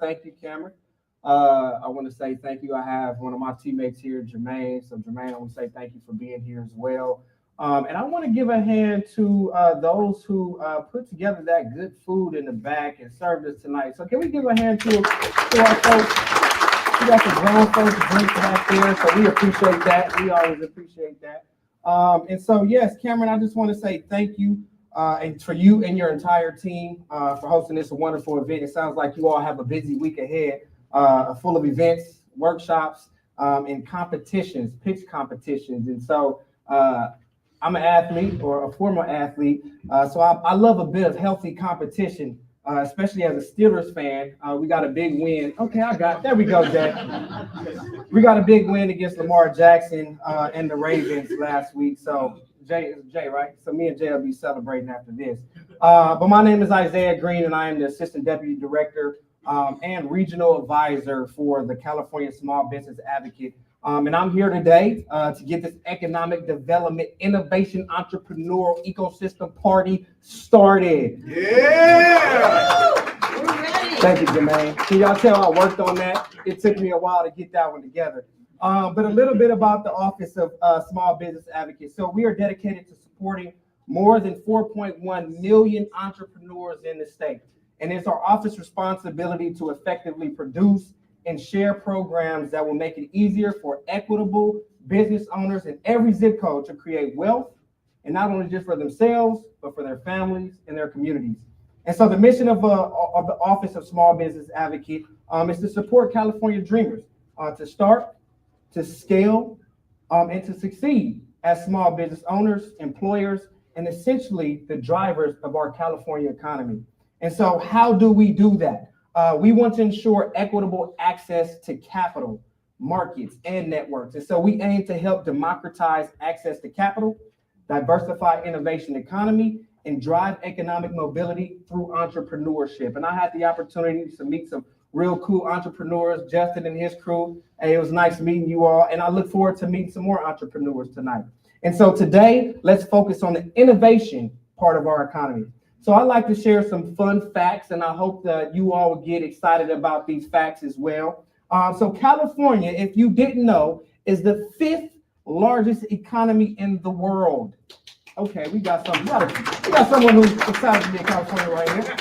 Thank you, Cameron. I want to say thank you. I have one of my teammates here, Jermaine. So, Jermaine, I want to say thank you for being here as well. And I want to give a hand to those who put together that good food in the back and served us tonight. So, can we give a hand to our folks? We got some grown folks drinks back there, so we appreciate that. We always appreciate that. And so, yes, Cameron, I just want to say thank you. And for you and your entire team for hosting this wonderful event. It sounds like you all have a busy week ahead, full of events, workshops, and competitions, pitch competitions. And so I'm an athlete or a former athlete, so I love a bit of healthy competition, especially as a Steelers fan. We got a big win. Okay, there we go, Jay. We got a big win against Lamar Jackson and the Ravens last week. So Jay, right? So me and Jay will be celebrating after this. But my name is Isaiah Green, and I am the Assistant Deputy Director and Regional Advisor for the California Small Business Advocate. And I'm here today to get this economic development, innovation, entrepreneurial ecosystem party started. Yeah! Thank you, Jermaine. Can y'all tell I worked on that? It took me a while to get that one together. But a little bit about the Office of Small Business Advocate. So we are dedicated to supporting more than 4.1 million entrepreneurs in the state. And it's our office responsibility to effectively produce and share programs that will make it easier for equitable business owners in every zip code to create wealth, and not only just for themselves, but for their families and their communities. And so the mission of the Office of Small Business Advocate is to support California dreamers to start, to scale, and to succeed as small business owners, employers, and essentially the drivers of our California economy. And so how do we do that? We want to ensure equitable access to capital, markets, and networks. And so we aim to help democratize access to capital, diversify innovation economy, and drive economic mobility through entrepreneurship. And I had the opportunity to meet some real cool entrepreneurs, Justin and his crew. Hey, it was nice meeting you all, and I look forward to meeting some more entrepreneurs tonight. And so today, let's focus on the innovation part of our economy. So I'd like to share some fun facts, and I hope that you all will get excited about these facts as well. So California, if you didn't know, is the 5th largest economy in the world. Okay, we got someone who's excited to be in California right here.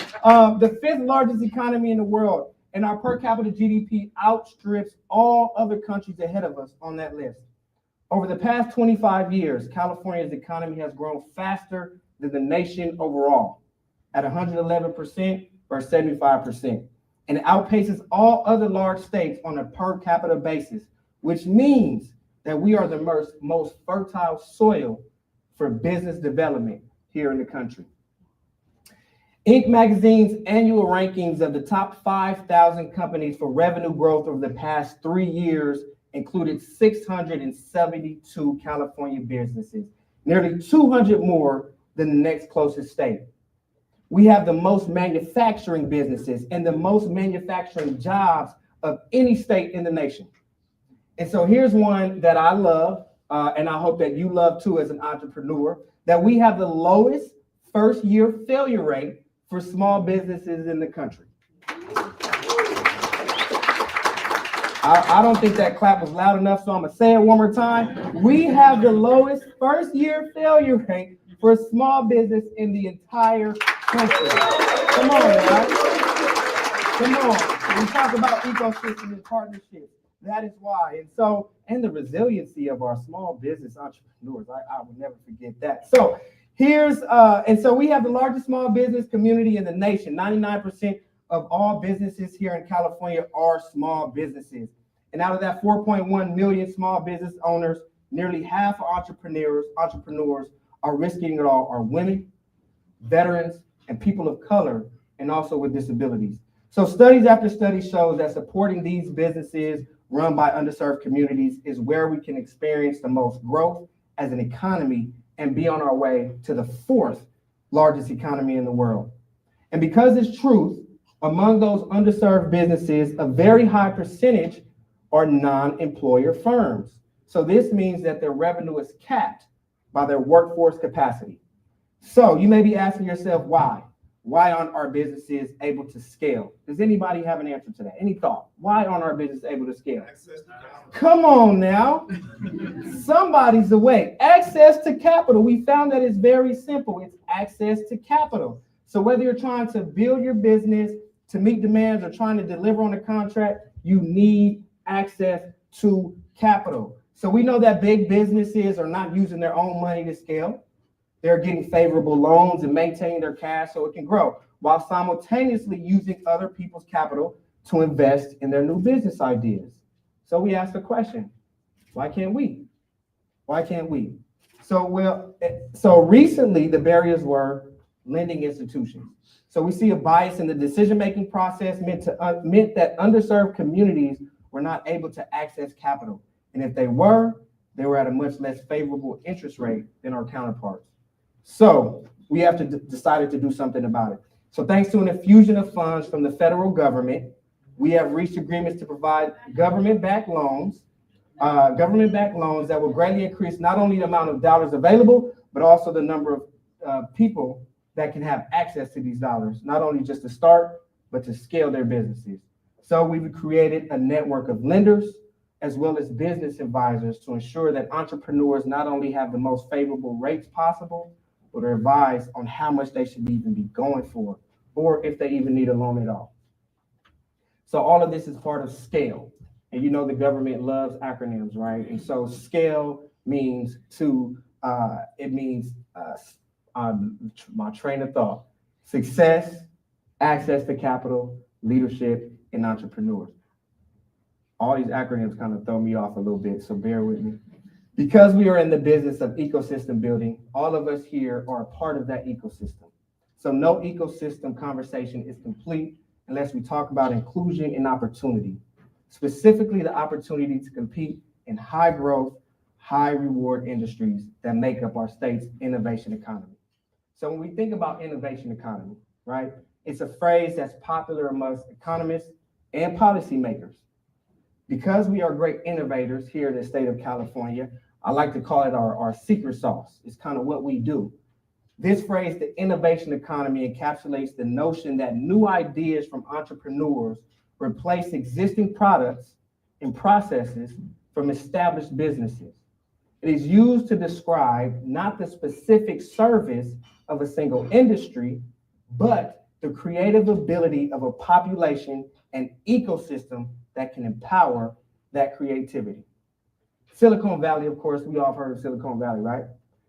The 5th largest economy in the world. And our per capita GDP outstrips all other countries ahead of us on that list. Over the past 25 years, California's economy has grown faster than the nation overall at 111% or 75%. And it outpaces all other large states on a per capita basis, which means that we are the most fertile soil for business development here in the country. Inc. magazine's annual rankings of the top 5,000 companies for revenue growth over the past 3 years included 672 California businesses, nearly 200 more than the next closest state. We have the most manufacturing businesses and the most manufacturing jobs of any state in the nation. And so here's one that I love, and I hope that you love too as an entrepreneur, that we have the lowest first-year failure rate for small businesses in the country. I don't think that clap was loud enough, so I'm gonna say it one more time. We have the lowest first-year failure rate for small business in the entire country. Come on, guys. Come on. We talk about ecosystem and partnerships. That is why. And the resiliency of our small business entrepreneurs. I will never forget that. So so we have the largest small business community in the nation. 99% of all businesses here in California are small businesses. And out of that 4.1 million small business owners, nearly half of entrepreneurs are risking it all are women, veterans, and people of color, and also with disabilities. So studies after studies shows that supporting these businesses run by underserved communities is where we can experience the most growth as an economy and be on our way to the 4th largest economy in the world. And because it's truth, among those underserved businesses, a very high percentage are non-employer firms. So this means that their revenue is capped by their workforce capacity. So you may be asking yourself why. why aren't our businesses able to scale? Does anybody have an answer to that? Any thought? Why aren't our businesses able to scale? Come on now. Somebody's awake. Access to capital. We found that it's very simple. It's access to capital. So whether you're trying to build your business to meet demands or trying to deliver on a contract, you need access to capital. So we know that big businesses are not using their own money to scale. They're getting favorable loans and maintaining their cash so it can grow, while simultaneously using other people's capital to invest in their new business ideas. So we asked the question, why can't we? Why can't we? So recently the barriers were lending institutions. So we see a bias in the decision-making process meant that underserved communities were not able to access capital. And if they were at a much less favorable interest rate than our counterparts. So we have to decided to do something about it. So thanks to an infusion of funds from the federal government, we have reached agreements to provide government-backed loans that will greatly increase not only the amount of dollars available, but also the number of people that can have access to these dollars, not only just to start, but to scale their businesses. So we've created a network of lenders as well as business advisors to ensure that entrepreneurs not only have the most favorable rates possible, but are advised on how much they should even be going for, or if they even need a loan at all. So all of this is part of SCALE. And you know the government loves acronyms, right? And so SCALE means my train of thought: success, access to capital, leadership, and entrepreneurs. All these acronyms kind of throw me off a little bit, so bear with me. Because we are in the business of ecosystem building, all of us here are a part of that ecosystem. So no ecosystem conversation is complete unless we talk about inclusion and opportunity, specifically the opportunity to compete in high growth, high reward industries that make up our state's innovation economy. So when we think about innovation economy, right, it's a phrase that's popular amongst economists and policymakers. Because we are great innovators here in the state of California, I like to call it our secret sauce. It's kind of what we do. This phrase, the innovation economy, encapsulates the notion that new ideas from entrepreneurs replace existing products and processes from established businesses. It is used to describe not the specific service of a single industry, but the creative ability of a population and ecosystem that can empower that creativity. Silicon Valley, of course, we all have heard of Silicon Valley, right?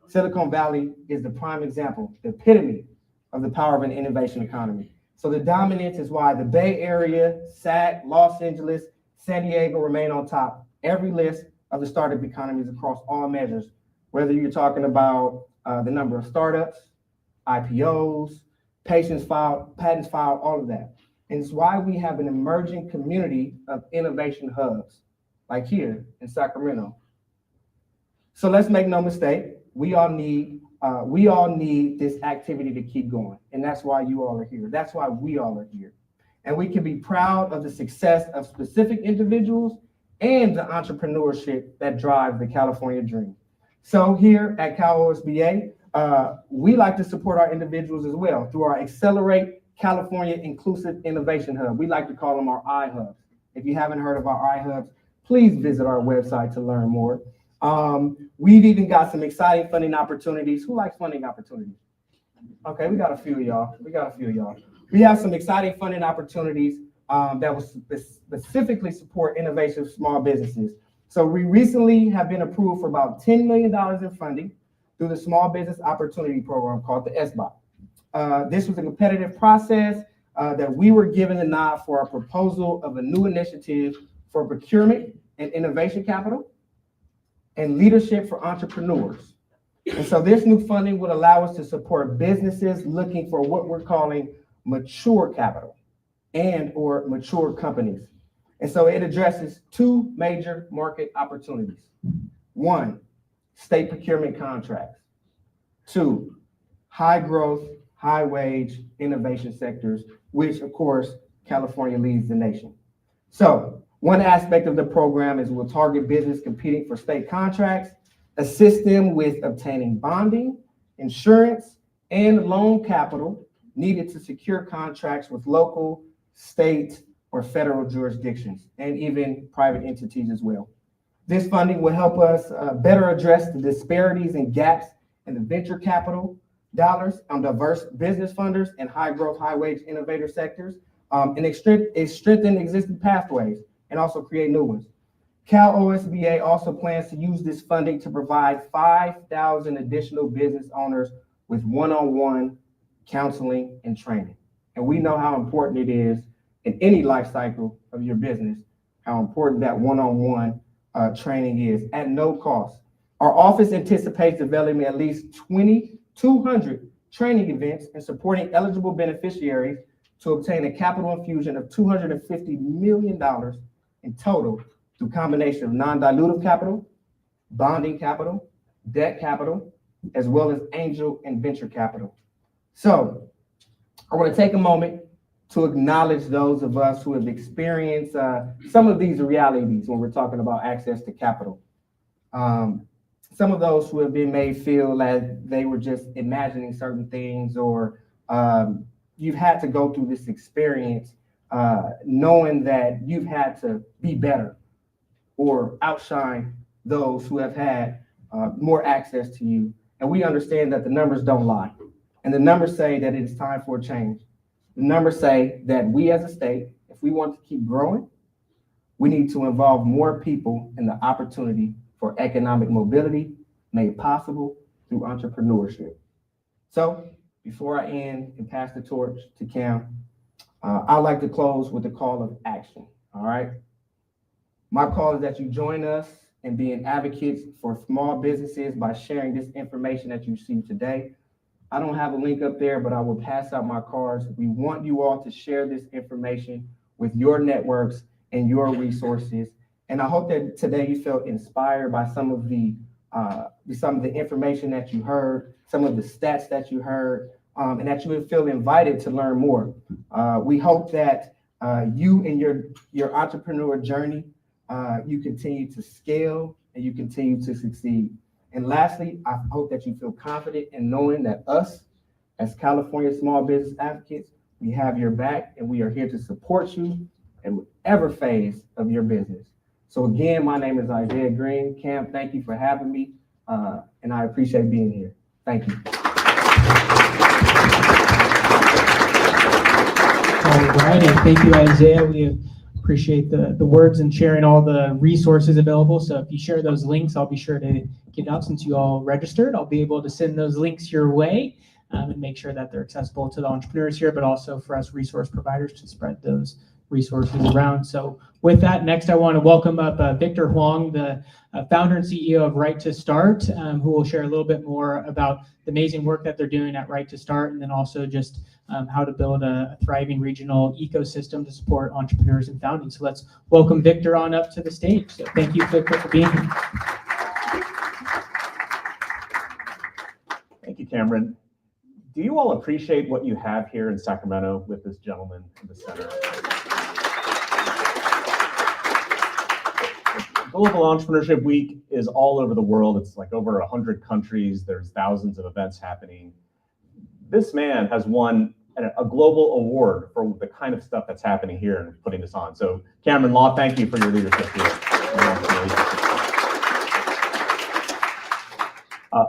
Silicon Valley is the prime example, the epitome of the power of an innovation economy. So the dominance is why the Bay Area, SAC, Los Angeles, San Diego remain on top every list of the startup economies across all measures, whether you're talking about the number of startups, IPOs, patents filed, all of that. And it's why we have an emerging community of innovation hubs, like here in Sacramento. So let's make no mistake, we all need this activity to keep going. And that's why you all are here. That's why we all are here. And we can be proud of the success of specific individuals and the entrepreneurship that drives the California dream. So here at Cal OSBA, we like to support our individuals as well through our Accelerate California Inclusive Innovation Hub. We like to call them our iHubs. If you haven't heard of our iHubs, please visit our website to learn more. We've even got some exciting funding opportunities. Who likes funding opportunities? Okay, we got a few of y'all. We have some exciting funding opportunities that will specifically support innovation of small businesses. So we recently have been approved for about $10 million in funding through the Small Business Opportunity Program called the SBOP. This was a competitive process that we were given the nod for a proposal of a new initiative for procurement and innovation capital and leadership for entrepreneurs. And so this new funding would allow us to support businesses looking for what we're calling mature capital and or mature companies. And so it addresses two major market opportunities. One, state procurement contracts. Two, high growth, high wage innovation sectors, which of course, California leads the nation. So one aspect of the program is we'll target business competing for state contracts, assist them with obtaining bonding, insurance, and loan capital needed to secure contracts with local, state, or federal jurisdictions, and even private entities as well. This funding will help us better address the disparities and gaps in the venture capital dollars on diverse business funders and high growth, high wage innovator sectors, and strengthen existing pathways and also create new ones. Cal OSBA also plans to use this funding to provide 5,000 additional business owners with one-on-one counseling and training. And we know how important it is in any life cycle of your business, how important that one-on-one training is at no cost. Our office anticipates developing at least 200 training events and supporting eligible beneficiaries to obtain a capital infusion of $250 million in total through combination of non-dilutive capital, bonding capital, debt capital, as well as angel and venture capital. So I want to take a moment to acknowledge those of us who have experienced some of these realities when we're talking about access to capital. Some of those who have been made feel that they were just imagining certain things, or you've had to go through this experience knowing that you've had to be better or outshine those who have had more access to you. And we understand that the numbers don't lie. And the numbers say that it is time for a change. The numbers say that we as a state, if we want to keep growing, we need to involve more people in the opportunity for economic mobility made possible through entrepreneurship. So before I end and pass the torch to Cam, I'd like to close with a call of action, all right? My call is that you join us in being advocates for small businesses by sharing this information that you see today. I don't have a link up there, but I will pass out my cards. We want you all to share this information with your networks and your resources. And I hope that today you felt inspired by some of the information that you heard, some of the stats that you heard, and that you would feel invited to learn more. We hope that you in your entrepreneur journey, you continue to scale and you continue to succeed. And lastly, I hope that you feel confident in knowing that us, as California small business advocates, we have your back and we are here to support you in whatever phase of your business. So again, my name is Isaiah Green. Cam, thank you for having me, and I appreciate being here. Thank you. All righty, thank you, Isaiah. We appreciate the words and sharing all the resources available. So if you share those links, I'll be sure to get out. Since you all registered, I'll be able to send those links your way and make sure that they're accessible to the entrepreneurs here, but also for us resource providers to spread those resources around. So with that, next I want to welcome up Victor Huang, the founder and CEO of Right to Start, who will share a little bit more about the amazing work that they're doing at Right to Start, and then also just how to build a thriving regional ecosystem to support entrepreneurs and founding. So let's welcome Victor on up to the stage. So thank you, Victor, for being here. Thank you, Cameron. Do you all appreciate what you have here in Sacramento with this gentleman in the center? Global Entrepreneurship Week is all over the world. It's like over 100 countries. There's thousands of events happening. This man has won a global award for the kind of stuff that's happening here and putting this on. So Cameron Law, thank you for your leadership here.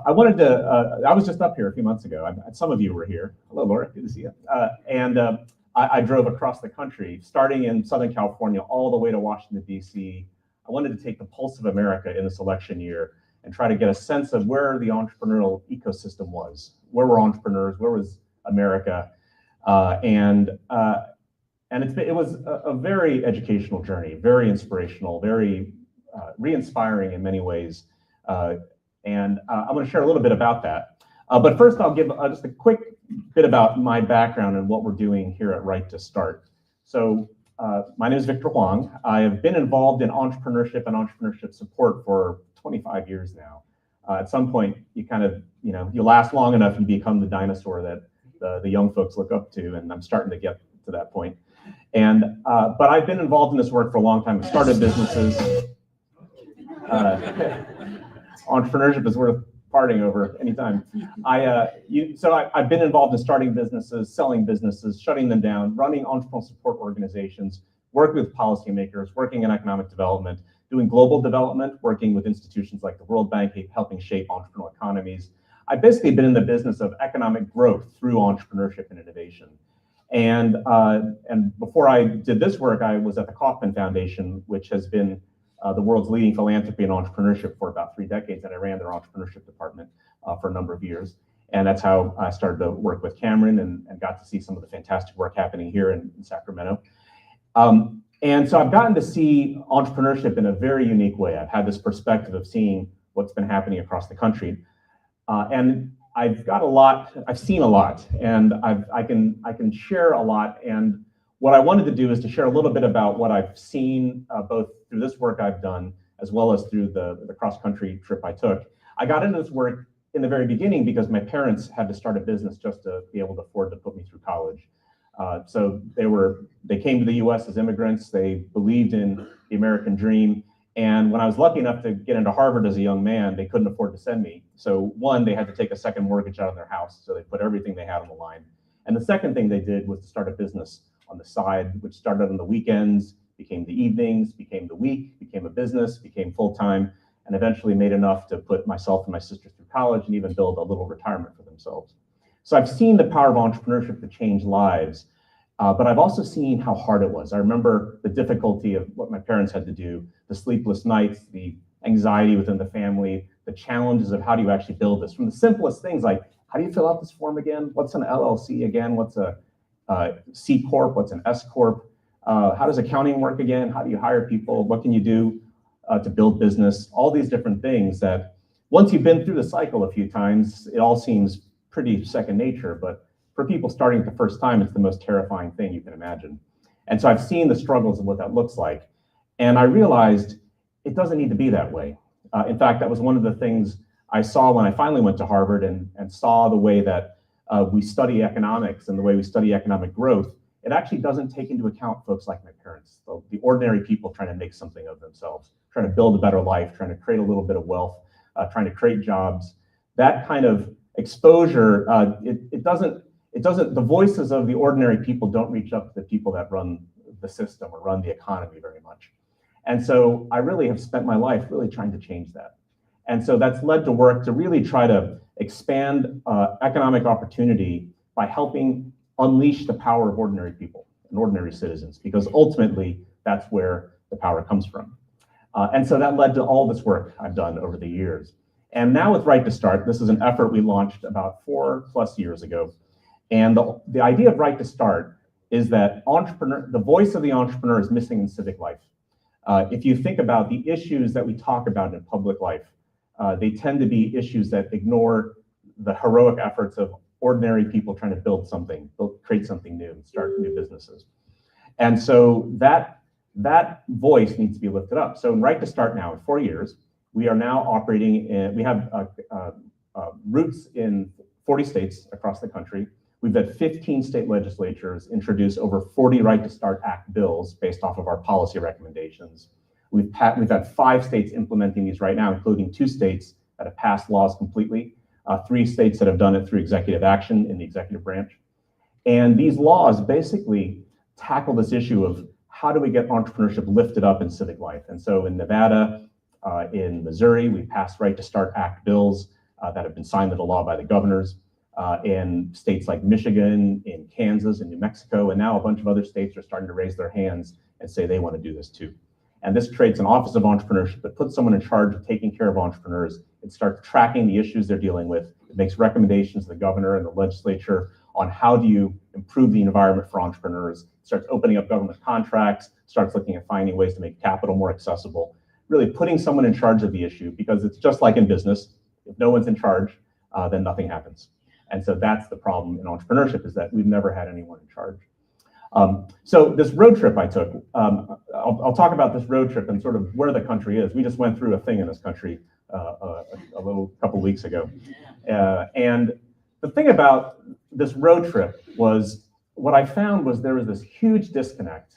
I wanted to, I was just up here a few months ago. Some of you were here. Hello, Laura, good to see you. I drove across the country, starting in Southern California, all the way to Washington, D.C. I wanted to take the pulse of America in this election year and try to get a sense of where the entrepreneurial ecosystem was. Where were entrepreneurs? Where was America? It was a very educational journey, very inspirational, very re-inspiring in many ways. I'm going to share a little bit about that. But first, I'll give just a quick bit about my background and what we're doing here at Right to Start. So my name is Victor Huang. I have been involved in entrepreneurship and entrepreneurship support for 25 years now. At some point, you kind of, you last long enough, you become the dinosaur that the young folks look up to, and I'm starting to get to that point. But I've been involved in this work for a long time. I've started businesses. Entrepreneurship is worth parting over anytime. I've been involved in starting businesses, selling businesses, shutting them down, running entrepreneurial support organizations, working with policymakers, working in economic development, doing global development, working with institutions like the World Bank, helping shape entrepreneurial economies. I've basically been in the business of economic growth through entrepreneurship and innovation. And before I did this work, I was at the Kauffman Foundation, which has been the world's leading philanthropy and entrepreneurship for about 3 decades, and I ran their entrepreneurship department for a number of years. And that's how I started to work with Cameron and got to see some of the fantastic work happening here in Sacramento. And so I've gotten to see entrepreneurship in a very unique way. I've had this perspective of seeing what's been happening across the country. And I've seen a lot, and I can share a lot. And what I wanted to do is to share a little bit about what I've seen, both through this work I've done, as well as through the cross-country trip I took. I got into this work in the very beginning because my parents had to start a business just to be able to afford to put me through college. So they came to the US as immigrants. They believed in the American dream. And when I was lucky enough to get into Harvard as a young man, they couldn't afford to send me. So one, they had to take a second mortgage out of their house. So they put everything they had on the line. And the second thing they did was to start a business on the side, which started on the weekends, became the evenings, became the week, became a business, became full-time, and eventually made enough to put myself and my sister through college and even build a little retirement for themselves. So I've seen the power of entrepreneurship to change lives, but I've also seen how hard it was. I remember the difficulty of what my parents had to do, the sleepless nights, the anxiety within the family, the challenges of how do you actually build this, from the simplest things like, how do you fill out this form again? What's an LLC again? What's a C Corp? What's an S Corp? How does accounting work again? How do you hire people? What can you do to build business? All these different things that once you've been through the cycle a few times, it all seems pretty second nature, but for people starting at the first time, it's the most terrifying thing you can imagine. And so I've seen the struggles of what that looks like. And I realized it doesn't need to be that way. In fact, that was one of the things I saw when I finally went to Harvard and saw the way that we study economics and the way we study economic growth. It actually doesn't take into account folks like my parents, the ordinary people trying to make something of themselves, trying to build a better life, trying to create a little bit of wealth, trying to create jobs. That kind of exposure, the voices of the ordinary people don't reach up to the people that run the system or run the economy very much. And so I really have spent my life really trying to change that. And so that's led to work to really try to expand economic opportunity by helping unleash the power of ordinary people and ordinary citizens, because ultimately that's where the power comes from. And so that led to all this work I've done over the years. And now with Right to Start, this is an effort we launched about 4+ years ago. And the idea of Right to Start is that the voice of the entrepreneur is missing in civic life. If you think about the issues that we talk about in public life, they tend to be issues that ignore the heroic efforts of ordinary people trying to build something, create something new, start new businesses. And so that voice needs to be lifted up. So in Right to Start now, in 4 years, we are now operating we have roots in 40 states across the country. We've had 15 state legislatures introduce over 40 Right to Start Act bills based off of our policy recommendations. We've had 5 states implementing these right now, including 2 states that have passed laws completely, 3 states that have done it through executive action in the executive branch. And these laws basically tackle this issue of how do we get entrepreneurship lifted up in civic life. And so in Nevada, in Missouri, we passed Right to Start Act bills that have been signed into law by the governors. In states like Michigan, in Kansas, in New Mexico, and now a bunch of other states are starting to raise their hands and say they want to do this too. And this creates an Office of Entrepreneurship that puts someone in charge of taking care of entrepreneurs. It starts tracking the issues they're dealing with. It makes recommendations to the governor and the legislature on how do you improve the environment for entrepreneurs. It starts opening up government contracts, starts looking at finding ways to make capital more accessible, really putting someone in charge of the issue, because it's just like in business. If no one's in charge, then nothing happens. And so that's the problem in entrepreneurship, is that we've never had anyone in charge. So this road trip I took, I'll talk about this road trip and sort of where the country is. We just went through a thing in this country a couple weeks ago. And the thing about this road trip was, what I found was there was this huge disconnect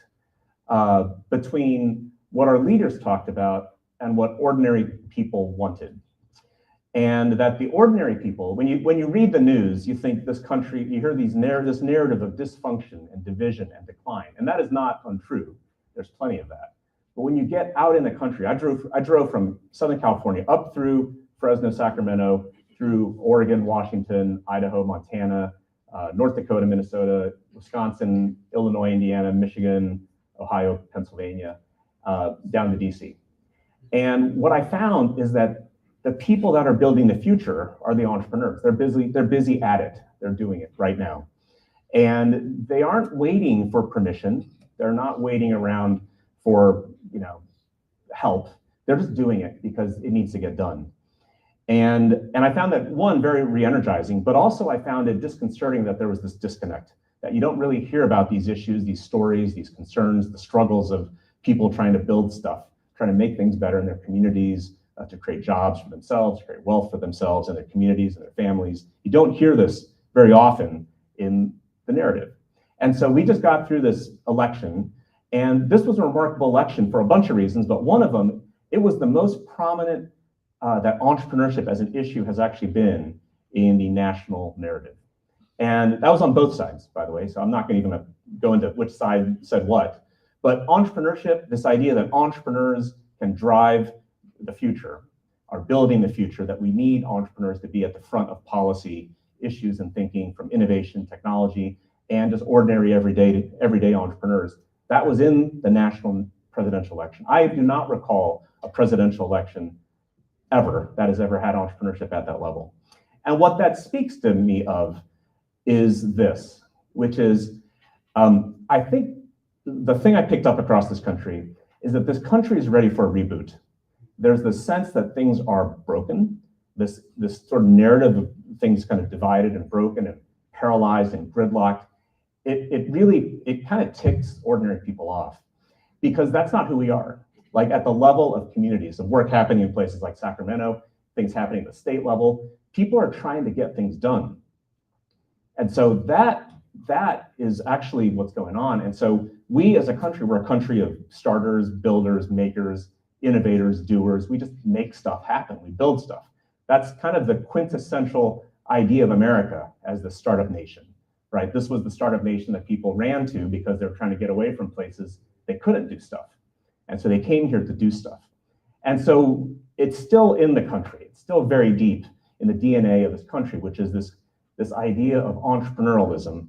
between what our leaders talked about and what ordinary people wanted. And that the ordinary people, when you read the news, you think this country, you hear this narrative of dysfunction and division and decline, and that is not untrue. There's plenty of that. But when you get out in the country, I drove from Southern California up through Fresno, Sacramento, through Oregon, Washington, Idaho, Montana, North Dakota, Minnesota, Wisconsin, Illinois, Indiana, Michigan, Ohio, Pennsylvania, down to DC. And what I found is that the people that are building the future are the entrepreneurs. They're busy at it. They're doing it right now. And they aren't waiting for permission. They're not waiting around for, help. They're just doing it because it needs to get done. And I found that, one, very re-energizing, but also I found it disconcerting that there was this disconnect, that you don't really hear about these issues, these stories, these concerns, the struggles of people trying to build stuff, trying to make things better in their communities, to create jobs for themselves, to create wealth for themselves and their communities and their families. You don't hear this very often in the narrative. And so we just got through this election, and this was a remarkable election for a bunch of reasons, but one of them, it was the most prominent that entrepreneurship as an issue has actually been in the national narrative. And that was on both sides, by the way, so I'm not going to go into which side said what, but entrepreneurship, this idea that entrepreneurs can drive the future, are building the future, that we need entrepreneurs to be at the front of policy issues and thinking, from innovation, technology, and just ordinary everyday entrepreneurs. That was in the national presidential election. I do not recall a presidential election ever that has ever had entrepreneurship at that level. And what that speaks to me of is this, which is, I think the thing I picked up across this country is that this country is ready for a reboot. There's this sense that things are broken, this sort of narrative of things kind of divided and broken and paralyzed and gridlocked. It kind of ticks ordinary people off, because that's not who we are. Like, at the level of communities, of work happening in places like Sacramento, things happening at the state level, people are trying to get things done. And so that is actually what's going on. And so we as a country, we're a country of starters, builders, makers, innovators, doers. We just make stuff happen. We build stuff. That's kind of the quintessential idea of America as the startup nation, right? This was the startup nation that people ran to because they were trying to get away from places they couldn't do stuff. And so they came here to do stuff. And so it's still in the country. It's still very deep in the DNA of this country, which is this idea of entrepreneurialism.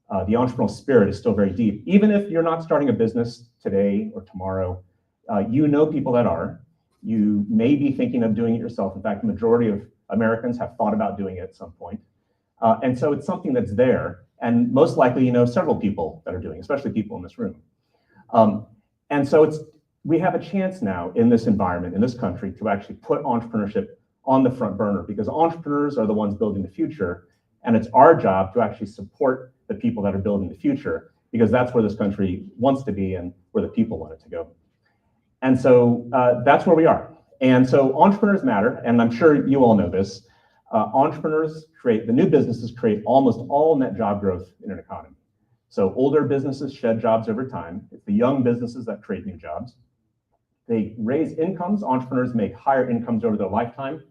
The entrepreneurial spirit is still very deep. Even if you're not starting a business today or tomorrow, you know people that are. You may be thinking of doing it yourself. In fact, the majority of Americans have thought about doing it at some point. And so it's something that's there. And most likely, you know several people that are doing it, especially people in this room. And so we have a chance now in this environment, in this country, to actually put entrepreneurship on the front burner, because entrepreneurs are the ones building the future. And it's our job to actually support the people that are building the future, because that's where this country wants to be and where the people want it to go. And so that's where we are. And so entrepreneurs matter, and I'm sure you all know this. Entrepreneurs the new businesses create almost all net job growth in an economy. So older businesses shed jobs over time. It's the young businesses that create new jobs. They raise incomes. Entrepreneurs make higher incomes over their lifetime,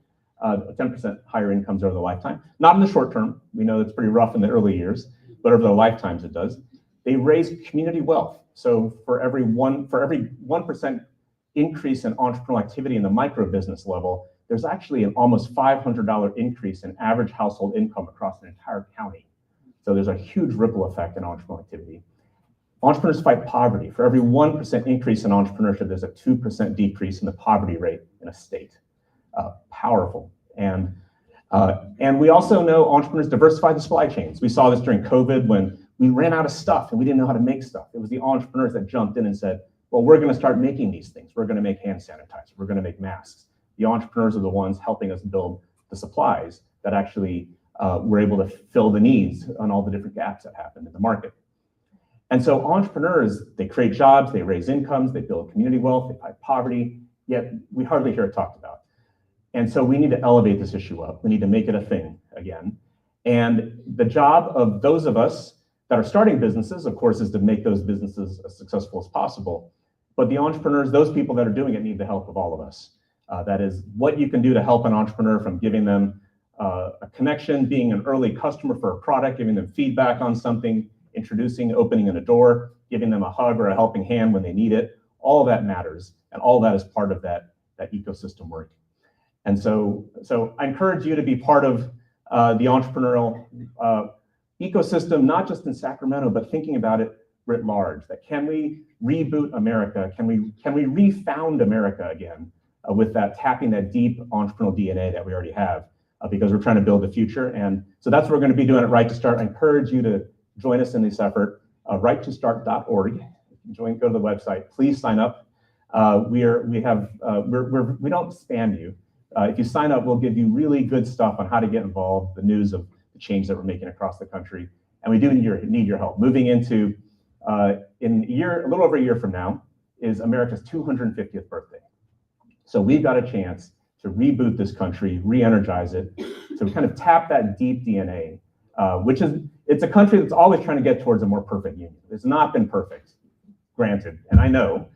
10% higher incomes over their lifetime. Not in the short term. We know it's pretty rough in the early years, but over their lifetimes it does. They raise community wealth. So for every 1% increase in entrepreneurial activity in the micro business level, there's actually an almost $500 increase in average household income across an entire county. So there's a huge ripple effect in entrepreneurial activity. Entrepreneurs fight poverty. For every 1% increase in entrepreneurship, there's a 2% decrease in the poverty rate in a state. Powerful. And we also know entrepreneurs diversify the supply chains. We saw this during COVID when we ran out of stuff and we didn't know how to make stuff. It was the entrepreneurs that jumped in and said, well, we're going to start making these things. We're going to make hand sanitizer. We're going to make masks. The entrepreneurs are the ones helping us build the supplies that actually were able to fill the needs on all the different gaps that happened in the market. And so entrepreneurs, they create jobs, they raise incomes, they build community wealth, they fight poverty, yet we hardly hear it talked about. And so we need to elevate this issue up. We need to make it a thing again. And the job of those of us that are starting businesses, of course, is to make those businesses as successful as possible. But the entrepreneurs, those people that are doing it, need the help of all of us. That is what you can do to help an entrepreneur, from giving them a connection, being an early customer for a product, giving them feedback on something, introducing, opening in a door, giving them a hug or a helping hand when they need it. All of that matters, and all that is part of that ecosystem work. And so I encourage you to be part of the entrepreneurial ecosystem, not just in Sacramento, but thinking about it writ large. That can we reboot America? Can we refound America again with that, tapping that deep entrepreneurial DNA that we already have, because we're trying to build the future. And so that's what we're going to be doing at Right to Start. I encourage you to join us in this effort. Righttostart.org. Go to the website. Please sign up. We don't spam you. If you sign up, we'll give you really good stuff on how to get involved, the news of the change that we're making across the country. And we do need your help. Moving into, in a little over a year from now, is America's 250th birthday. So we've got a chance to reboot this country, re-energize it, to kind of tap that deep DNA, it's a country that's always trying to get towards a more perfect union. It's not been perfect, granted. And I know,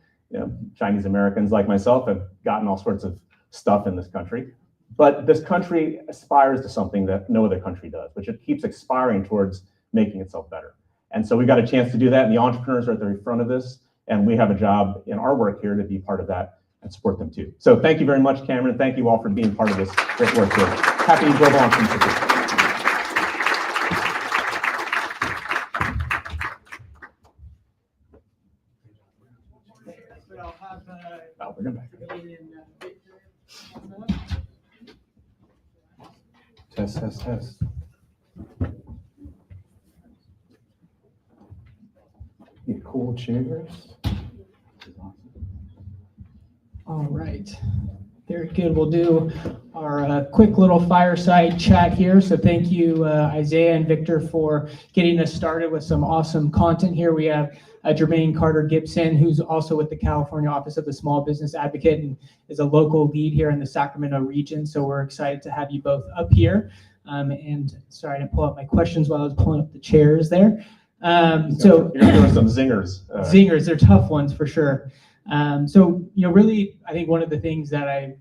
Chinese Americans like myself have gotten all sorts of stuff in this country, but this country aspires to something that no other country does, which it keeps aspiring towards making itself better. And so we've got a chance to do that, and the entrepreneurs are at the front of this, and we have a job in our work here to be part of that and support them too. So thank you very much, Cameron. Thank you all for being part of this great work here. Happy Global Entrepreneurship. Test. Get cool chairs. All right, very good. We'll do our quick little fireside chat here. So thank you, Isaiah and Victor, for getting us started with some awesome content here. We have Jermaine Carter Gibson, who's also with the California Office of the Small Business Advocate and is a local lead here in the Sacramento region. So we're excited to have you both up here. And sorry, I didn't pull up my questions while I was pulling up the chairs there. So you're doing some zingers. Zingers, they're tough ones for sure. Really, I think one of the things that I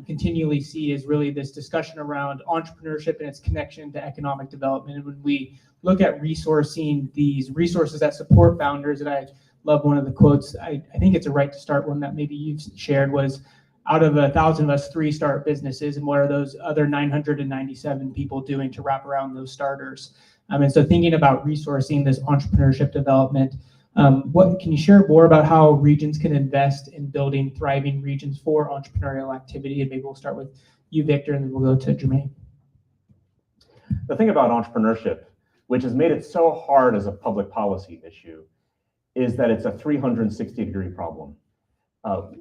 continually see is really this discussion around entrepreneurship and its connection to economic development. And when we look at resourcing these resources that support founders, and I love one of the quotes, I think it's a Right to Start one that maybe you've shared, was out of 1,000 of us, 3 start businesses, and what are those other 997 people doing to wrap around those starters? And so thinking about resourcing this entrepreneurship development, what can you share more about how regions can invest in building thriving regions for entrepreneurial activity? And maybe we'll start with you, Victor, and then we'll go to Jermaine. The thing about entrepreneurship, which has made it so hard as a public policy issue, is that it's a 360-degree problem.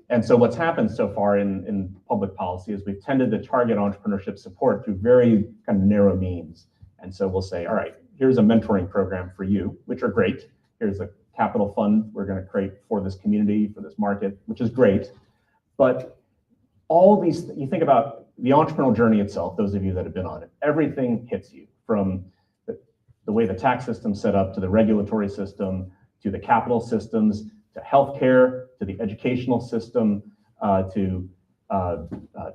And so what's happened so far in public policy is we've tended to target entrepreneurship support through very kind of narrow means. And so we'll say, all right, here's a mentoring program for you, which are great. Here's a capital fund we're going to create for this community, for this market, which is great. But all these, you think about the entrepreneurial journey itself, those of you that have been on it, everything hits you, from the way the tax system's set up, to the regulatory system, to the capital systems, to healthcare, to the educational system, to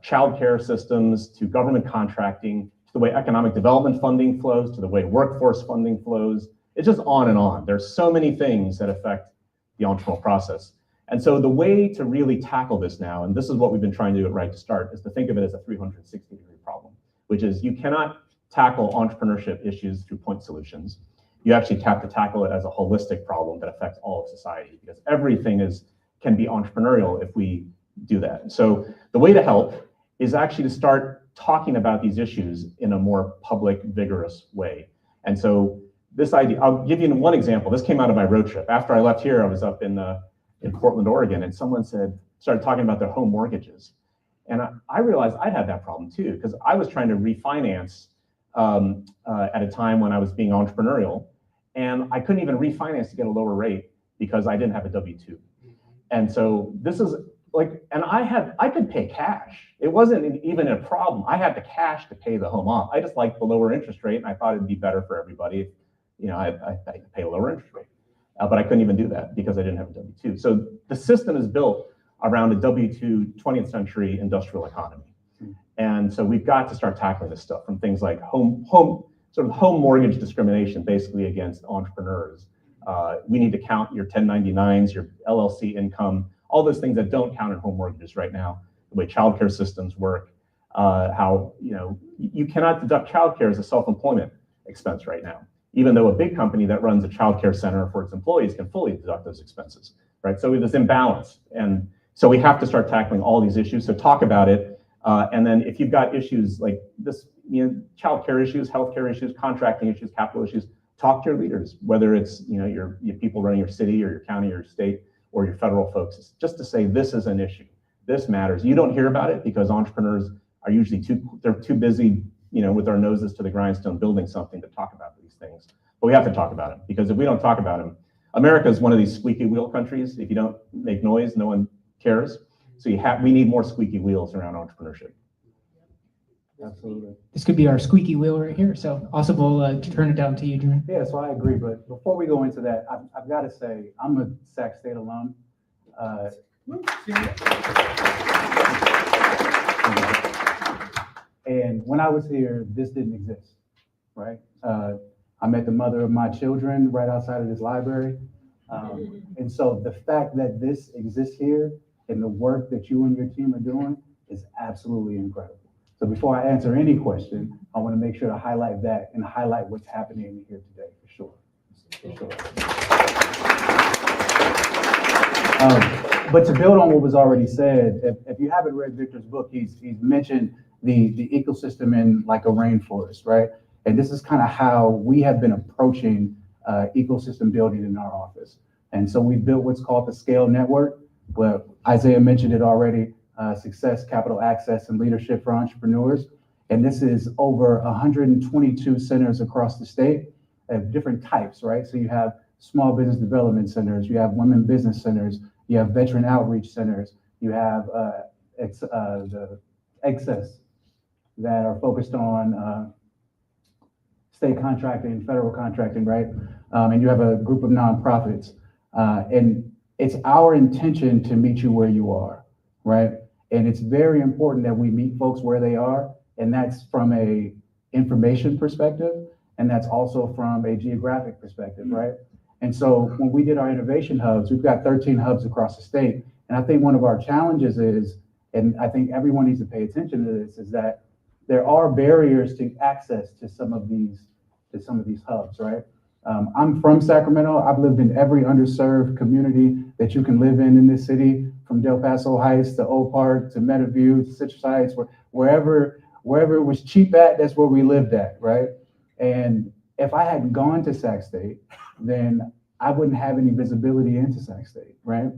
childcare systems, to government contracting, to the way economic development funding flows, to the way workforce funding flows. It's just on and on. There's so many things that affect the entrepreneurial process. And so the way to really tackle this now, and this is what we've been trying to do at Right to Start, is to think of it as a 360-degree problem, which is you cannot tackle entrepreneurship issues through point solutions. You actually have to tackle it as a holistic problem that affects all of society, because everything can be entrepreneurial if we do that. So the way to help is actually to start talking about these issues in a more public, vigorous way. And so this idea, I'll give you one example. This came out of my road trip. After I left here, I was up in Portland, Oregon, and someone started talking about their home mortgages. And I realized I'd had that problem too, because I was trying to refinance at a time when I was being entrepreneurial, and I couldn't even refinance to get a lower rate because I didn't have a W-2. And so this is like, and I could pay cash. It wasn't even a problem. I had the cash to pay the home off. I just liked the lower interest rate, and I thought it'd be better for everybody. I could pay a lower interest rate, but I couldn't even do that because I didn't have a W-2. So the system is built around a W-2 20th century industrial economy. And so we've got to start tackling this stuff, from things like home mortgage discrimination, basically against entrepreneurs. We need to count your 1099s, your LLC income, all those things that don't count in home mortgages right now, the way childcare systems work, how, you cannot deduct childcare as a self-employment expense right now, even though a big company that runs a childcare center for its employees can fully deduct those expenses, right? So we have this imbalance. And so we have to start tackling all these issues. So talk about it. And then if you've got issues like this, childcare issues, healthcare issues, contracting issues, capital issues, talk to your leaders, whether it's, your people running your city or your county or your state or your federal folks, just to say, this is an issue. This matters. You don't hear about it because entrepreneurs are usually too busy, with our noses to the grindstone building something to talk about these things. But we have to talk about them, because if we don't talk about them, America is one of these squeaky wheel countries. If you don't make noise, no one cares. So we need more squeaky wheels around entrepreneurship. Absolutely. This could be our squeaky wheel right here. So also we'll turn it down to you, Drew. Yeah, so I agree. But before we go into that, I've got to say, I'm a Sac State alum. And when I was here, this didn't exist, right? I met the mother of my children right outside of this library. And so the fact that this exists here and the work that you and your team are doing is absolutely incredible. So before I answer any question, I want to make sure to highlight that and highlight what's happening here today, for sure. But to build on what was already said, if you haven't read Victor's book, he's mentioned the ecosystem in like a rainforest, right? And this is kind of how we have been approaching ecosystem building in our office. And so we built what's called the Scale Network, but Isaiah mentioned it already, Success, Capital Access, and Leadership for Entrepreneurs. And this is over 122 centers across the state of different types, right? So you have small business development centers, you have women business centers, you have veteran outreach centers, you have the excess that are focused on state contracting, federal contracting, right? And you have a group of nonprofits. And it's our intention to meet you where you are, right? And it's very important that we meet folks where they are. And that's from a information perspective. And that's also from a geographic perspective, right? And so when we did our innovation hubs, we've got 13 hubs across the state. And I think one of our challenges is, and I think everyone needs to pay attention to this, is that there are barriers to access to some of these hubs, right? I'm from Sacramento. I've lived in every underserved community that you can live in this city, from Del Paso Heights to Oak Park to Meadowview to Citrus Heights, wherever it was cheap at, that's where we lived at, right? And if I hadn't gone to Sac State, then I wouldn't have any visibility into Sac State, right?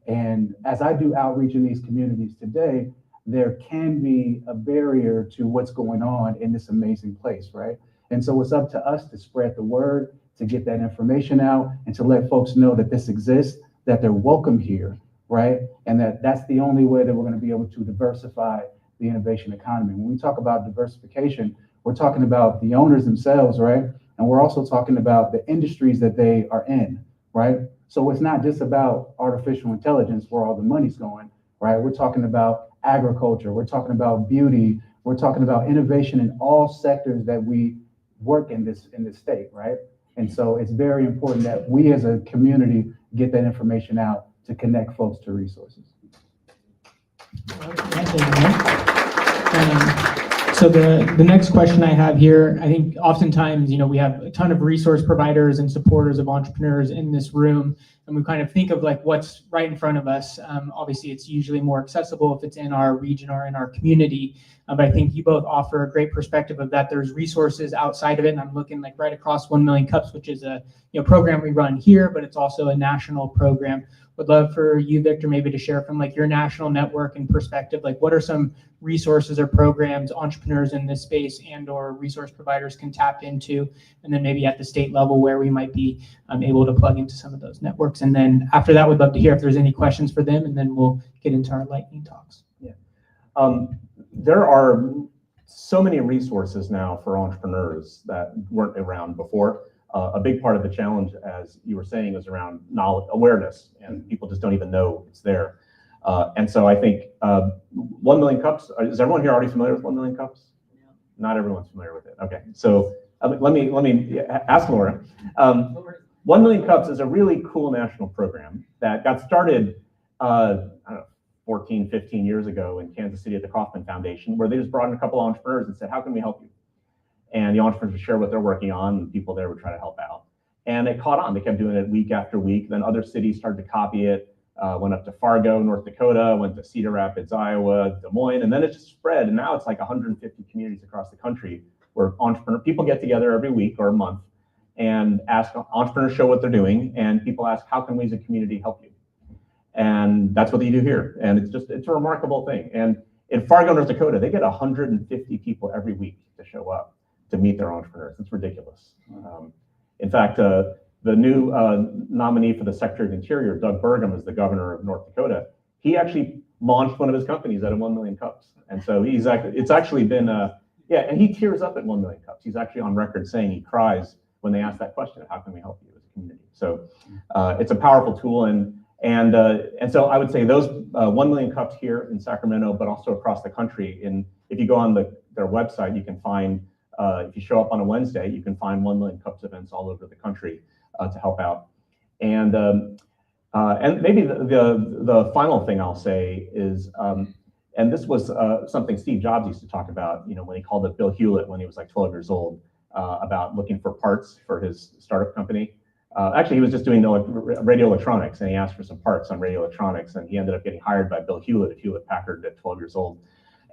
And as I do outreach in these communities today, there can be a barrier to what's going on in this amazing place, right? And so it's up to us to spread the word, to get that information out, and to let folks know that this exists, that they're welcome here, right? And that's the only way that we're going to be able to diversify the innovation economy. When we talk about diversification, we're talking about the owners themselves, right? And we're also talking about the industries that they are in, right? So it's not just about artificial intelligence where all the money's going, right? We're talking about agriculture, we're talking about beauty, we're talking about innovation in all sectors that we work in this state, right? And so it's very important that we as a community get that information out to connect folks to resources. So the next question I have here, I think oftentimes, we have a ton of resource providers and supporters of entrepreneurs in this room, and we kind of think of like what's right in front of us. Obviously, it's usually more accessible if it's in our region or in our community, but I think you both offer a great perspective of that. There's resources outside of it, and I'm looking like right across 1 Million Cups, which is a program we run here, but it's also a national program. Would love for you, Victor, maybe to share from like your national network and perspective, like what are some resources or programs entrepreneurs in this space and or resource providers can tap into, and then maybe at the state level where we might be able to plug into some of those networks. And then after that, we'd love to hear if there's any questions for them, and then we'll get into our lightning talks. Yeah, there are so many resources now for entrepreneurs that weren't around before. A big part of the challenge, as you were saying, is around knowledge, awareness, and people just don't even know it's there. And so I think 1 million cups, is everyone here already familiar with 1 million cups? Not everyone's familiar with it. Okay, so let me ask Laura. 1 million cups is a really cool national program that got started, I don't know, 14, 15 years ago in Kansas City at the Kauffman Foundation, where they just brought in a couple of entrepreneurs and said, how can we help you? And the entrepreneurs would share what they're working on, and people there would try to help out. And it caught on. They kept doing it week after week. Then other cities started to copy it. Went up to Fargo, North Dakota, went to Cedar Rapids, Iowa, Des Moines, and then it just spread. And now it's like 150 communities across the country where people get together every week or a month and ask entrepreneurs, show what they're doing, and people ask, how can we as a community help you? And that's what they do here. And it's a remarkable thing. And in Fargo, North Dakota, they get 150 people every week to show up to meet their entrepreneurs. It's ridiculous. In fact, the new nominee for the Secretary of the Interior, Doug Burgum, is the governor of North Dakota. He actually launched one of his companies out of 1 million cups. And so it's actually been, and he tears up at 1 million cups. He's actually on record saying he cries when they ask that question, how can we help you as a community? So it's a powerful tool. And so I would say those 1 million cups here in Sacramento, but also across the country. And if you go on their website, you can find, if you show up on a Wednesday, you can find 1 million cups events all over the country to help out. And maybe the final thing I'll say is, and this was something Steve Jobs used to talk about, when he called it Bill Hewlett when he was like 12 years old, about looking for parts for his startup company. Actually, he was just doing radio electronics, and he asked for some parts on radio electronics, and he ended up getting hired by Bill Hewlett at Hewlett Packard at 12 years old.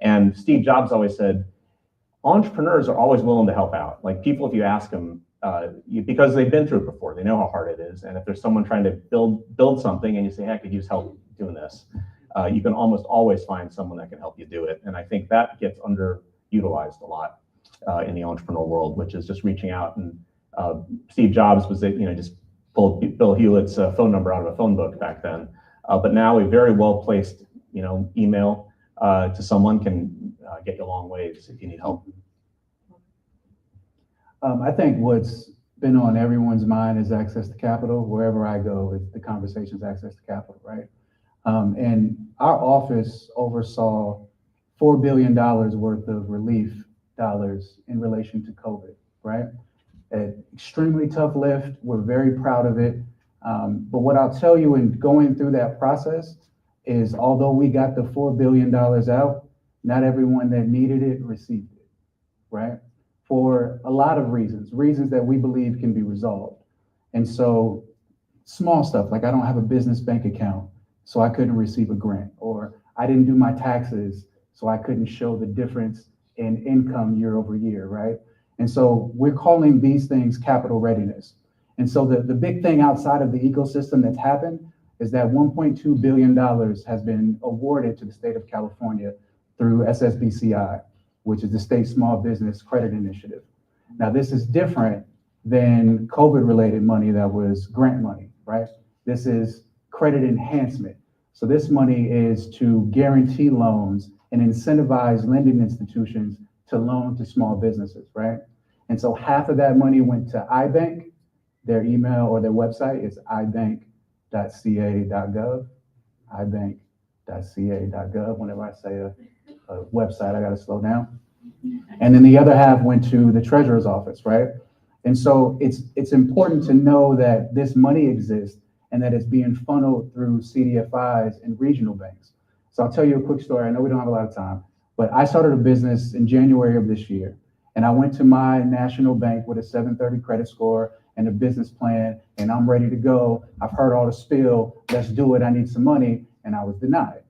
And Steve Jobs always said, entrepreneurs are always willing to help out. Like people, if you ask them, because they've been through it before, they know how hard it is. And if there's someone trying to build something and you say, hey, I could use help doing this, you can almost always find someone that can help you do it. And I think that gets underutilized a lot in the entrepreneurial world, which is just reaching out. And Steve Jobs was, just pulled Bill Hewlett's phone number out of a phone book back then. But now a very well-placed, email to someone can get you a long ways if you need help. I think what's been on everyone's mind is access to capital. Wherever I go, the conversation is access to capital, right? And our office oversaw $4 billion worth of relief dollars in relation to COVID, right? An extremely tough lift. We're very proud of it. But what I'll tell you in going through that process is, although we got the $4 billion out, not everyone that needed it received it, right? For a lot of reasons that we believe can be resolved. And so small stuff, like I don't have a business bank account, so I couldn't receive a grant, or I didn't do my taxes, so I couldn't show the difference in income year over year, right? And so we're calling these things capital readiness. And so the big thing outside of the ecosystem that's happened is that $1.2 billion has been awarded to the state of California through SSBCI, which is the State Small Business Credit Initiative. Now, this is different than COVID-related money that was grant money, right? This is credit enhancement. So this money is to guarantee loans and incentivize lending institutions to loan to small businesses, right? And so half of that money went to iBank. Their email or their website is ibank.ca.gov, ibank.ca.gov. Whenever I say a website, I got to slow down. And then the other half went to the treasurer's office, right? And so it's important to know that this money exists and that it's being funneled through CDFIs and regional banks. So I'll tell you a quick story. I know we don't have a lot of time, but I started a business in January of this year. And I went to my national bank with a 730 credit score and a business plan, and I'm ready to go. I've heard all the spiel, let's do it, I need some money, and I was denied.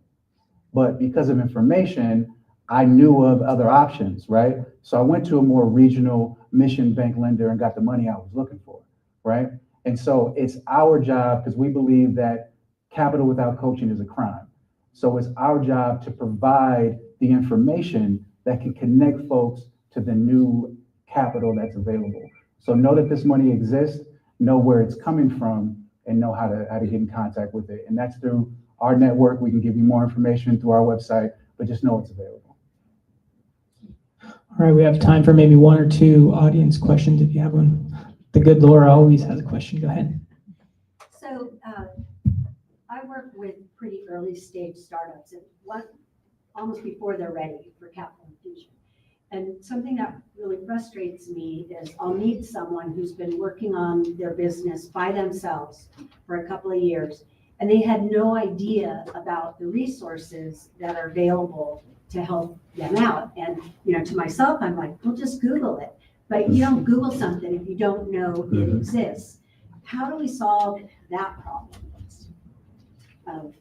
But because of information, I knew of other options, right? So I went to a more regional mission bank lender and got the money I was looking for, right? And so it's our job, because we believe that capital without coaching is a crime. So it's our job to provide the information that can connect folks to the new capital that's available. So know that this money exists, know where it's coming from, and know how to get in contact with it. And that's through our network. We can give you more information through our website, but just know it's available. All right, we have time for maybe one or two audience questions if you have one. The good Laura always has a question. Go ahead. So I work with pretty early stage startups, and one almost before they're ready for capital infusion. And something that really frustrates me is I'll meet someone who's been working on their business by themselves for a couple of years, and they had no idea about the resources that are available to help them out. And, you know, to myself, I'm like, well, just Google it. But you don't Google something if you don't know it exists. How do we solve that problem of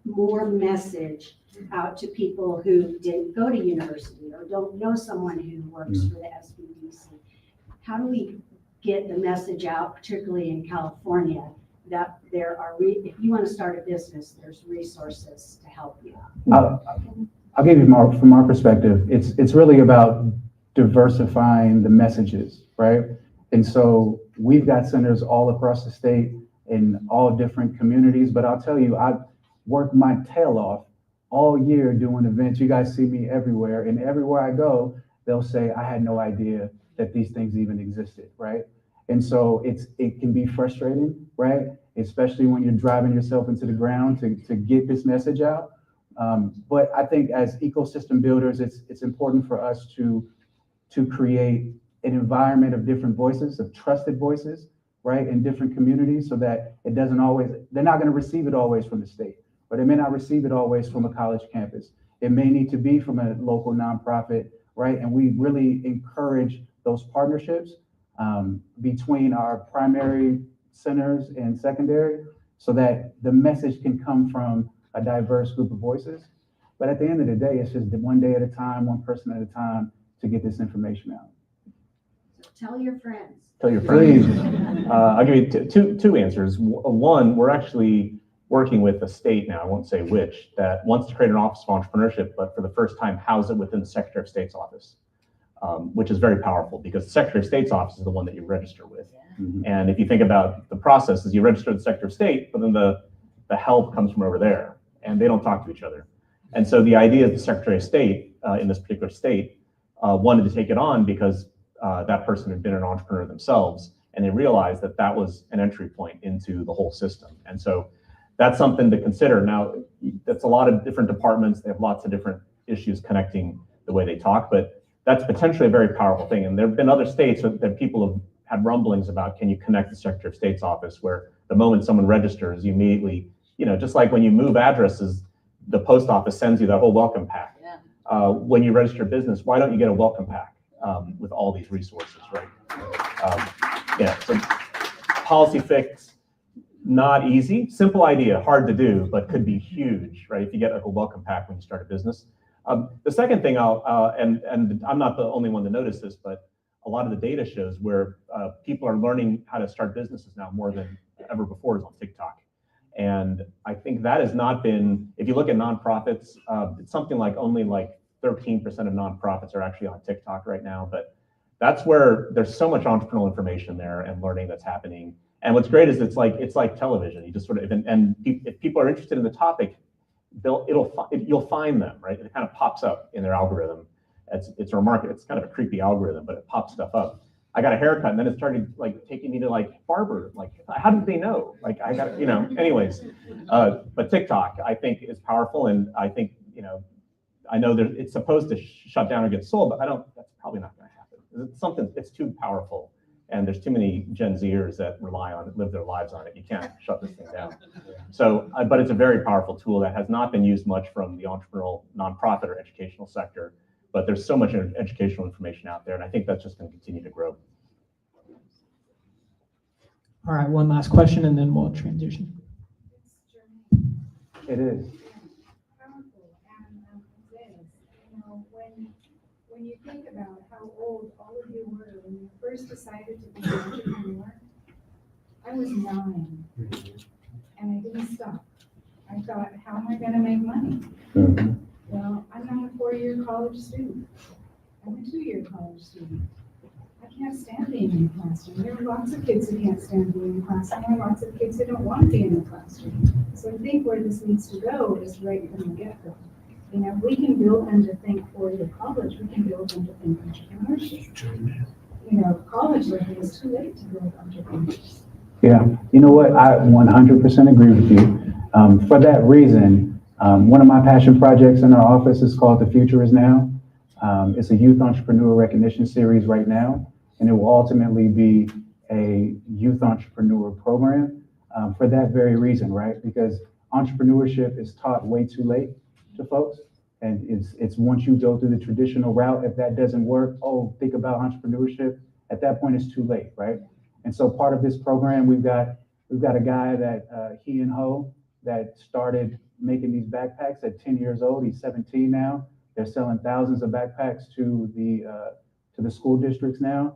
more message out to people who didn't go to university or don't know someone who works for the SBDC? How do we get the message out, particularly in California, that there are, if you want to start a business, there's resources to help you? I'll give you more from our perspective. It's really about diversifying the messages, right? And so we've got centers all across the state in all different communities, but I'll tell you, I've worked my tail off all year doing events. You guys see me everywhere, and everywhere I go, they'll say, I had no idea that these things even existed, right? And so it can be frustrating, right? Especially when you're driving yourself into the ground to get this message out. But I think as ecosystem builders, it's important for us to create an environment of different voices, of trusted voices, right, in different communities, so that it doesn't always, they're not going to receive it always from the state, or they may not receive it always from a college campus. It may need to be from a local nonprofit, right? And we really encourage those partnerships between our primary centers and secondary, so that the message can come from a diverse group of voices. But at the end of the day, it's just one day at a time, one person at a time, to get this information out. So tell your friends. Tell your friends. I'll give you two answers. One, we're actually working with a state now, I won't say which, that wants to create an office of entrepreneurship, but for the first time house it within the Secretary of State's office, which is very powerful, because the Secretary of State's office is the one that you register with. And if you think about the process, is you register with the Secretary of State, but then the help comes from over there, and they don't talk to each other. And so the idea is the Secretary of State in this particular state wanted to take it on because that person had been an entrepreneur themselves, and they realized that that was an entry point into the whole system. And so that's something to consider. Now, that's a lot of different departments. They have lots of different issues connecting the way they talk, but that's potentially a very powerful thing. And there have been other states that people have had rumblings about, can you connect the Secretary of State's office, where the moment someone registers, you immediately, you know, just like when you move addresses, the post office sends you that whole welcome pack. When you register a business, why don't you get a welcome pack with all these resources, right? So policy fix, not easy. Simple idea, hard to do, but could be huge, right? If you get like a welcome pack when you start a business. The second thing and I'm not the only one to notice this, but a lot of the data shows where people are learning how to start businesses now more than ever before is on TikTok. And I think that has not been, if you look at nonprofits, it's something like only like 13% of nonprofits are actually on TikTok right now, but that's where there's so much entrepreneurial information there and learning that's happening. And what's great is it's like television. You just sort of, and if people are interested in the topic, you'll find them, right? It kind of pops up in their algorithm. It's remarkable. It's kind of a creepy algorithm, but it pops stuff up. I got a haircut, and then it started like taking me to like barber. Like, how did they know? Like, I got, anyways. But TikTok, I think, is powerful, and I think, I know that it's supposed to shut down or get sold, but that's probably not going to happen. It's too powerful, and there's too many Gen Zers that rely on it, live their lives on it. You can't shut this thing down. So, but it's a very powerful tool that has not been used much from the entrepreneurial, nonprofit, or educational sector. But there's so much educational information out there, and I think that's just going to continue to grow. All right, one last question, and then we'll transition. It is. Powerful, and when you think about how old all of you were when you first decided to be an entrepreneur, I was 9, and I didn't stop. I thought, how am I going to make money? Mm-hmm. Well, I'm not a 4-year college student. I'm a 2-year college student. I can't stand being in the classroom. There are lots of kids who can't stand being in the classroom. There are lots of kids who don't want to be in the classroom. So I think where this needs to go is right from the get-go. We can build them to think 4-year college. We can build them to think entrepreneurship. College level is too late to build entrepreneurs. Yeah, you know what? I 100% agree with you. For that reason, one of my passion projects in our office is called The Future Is Now. It's a youth entrepreneur recognition series right now, and it will ultimately be a youth entrepreneur program for that very reason, right? Because entrepreneurship is taught way too late to folks. And it's once you go through the traditional route, if that doesn't work, oh, think about entrepreneurship. At that point, it's too late, right? And so part of this program, we've got a guy that he and Ho that started making these backpacks at 10 years old. He's 17 now. They're selling thousands of backpacks to the school districts now.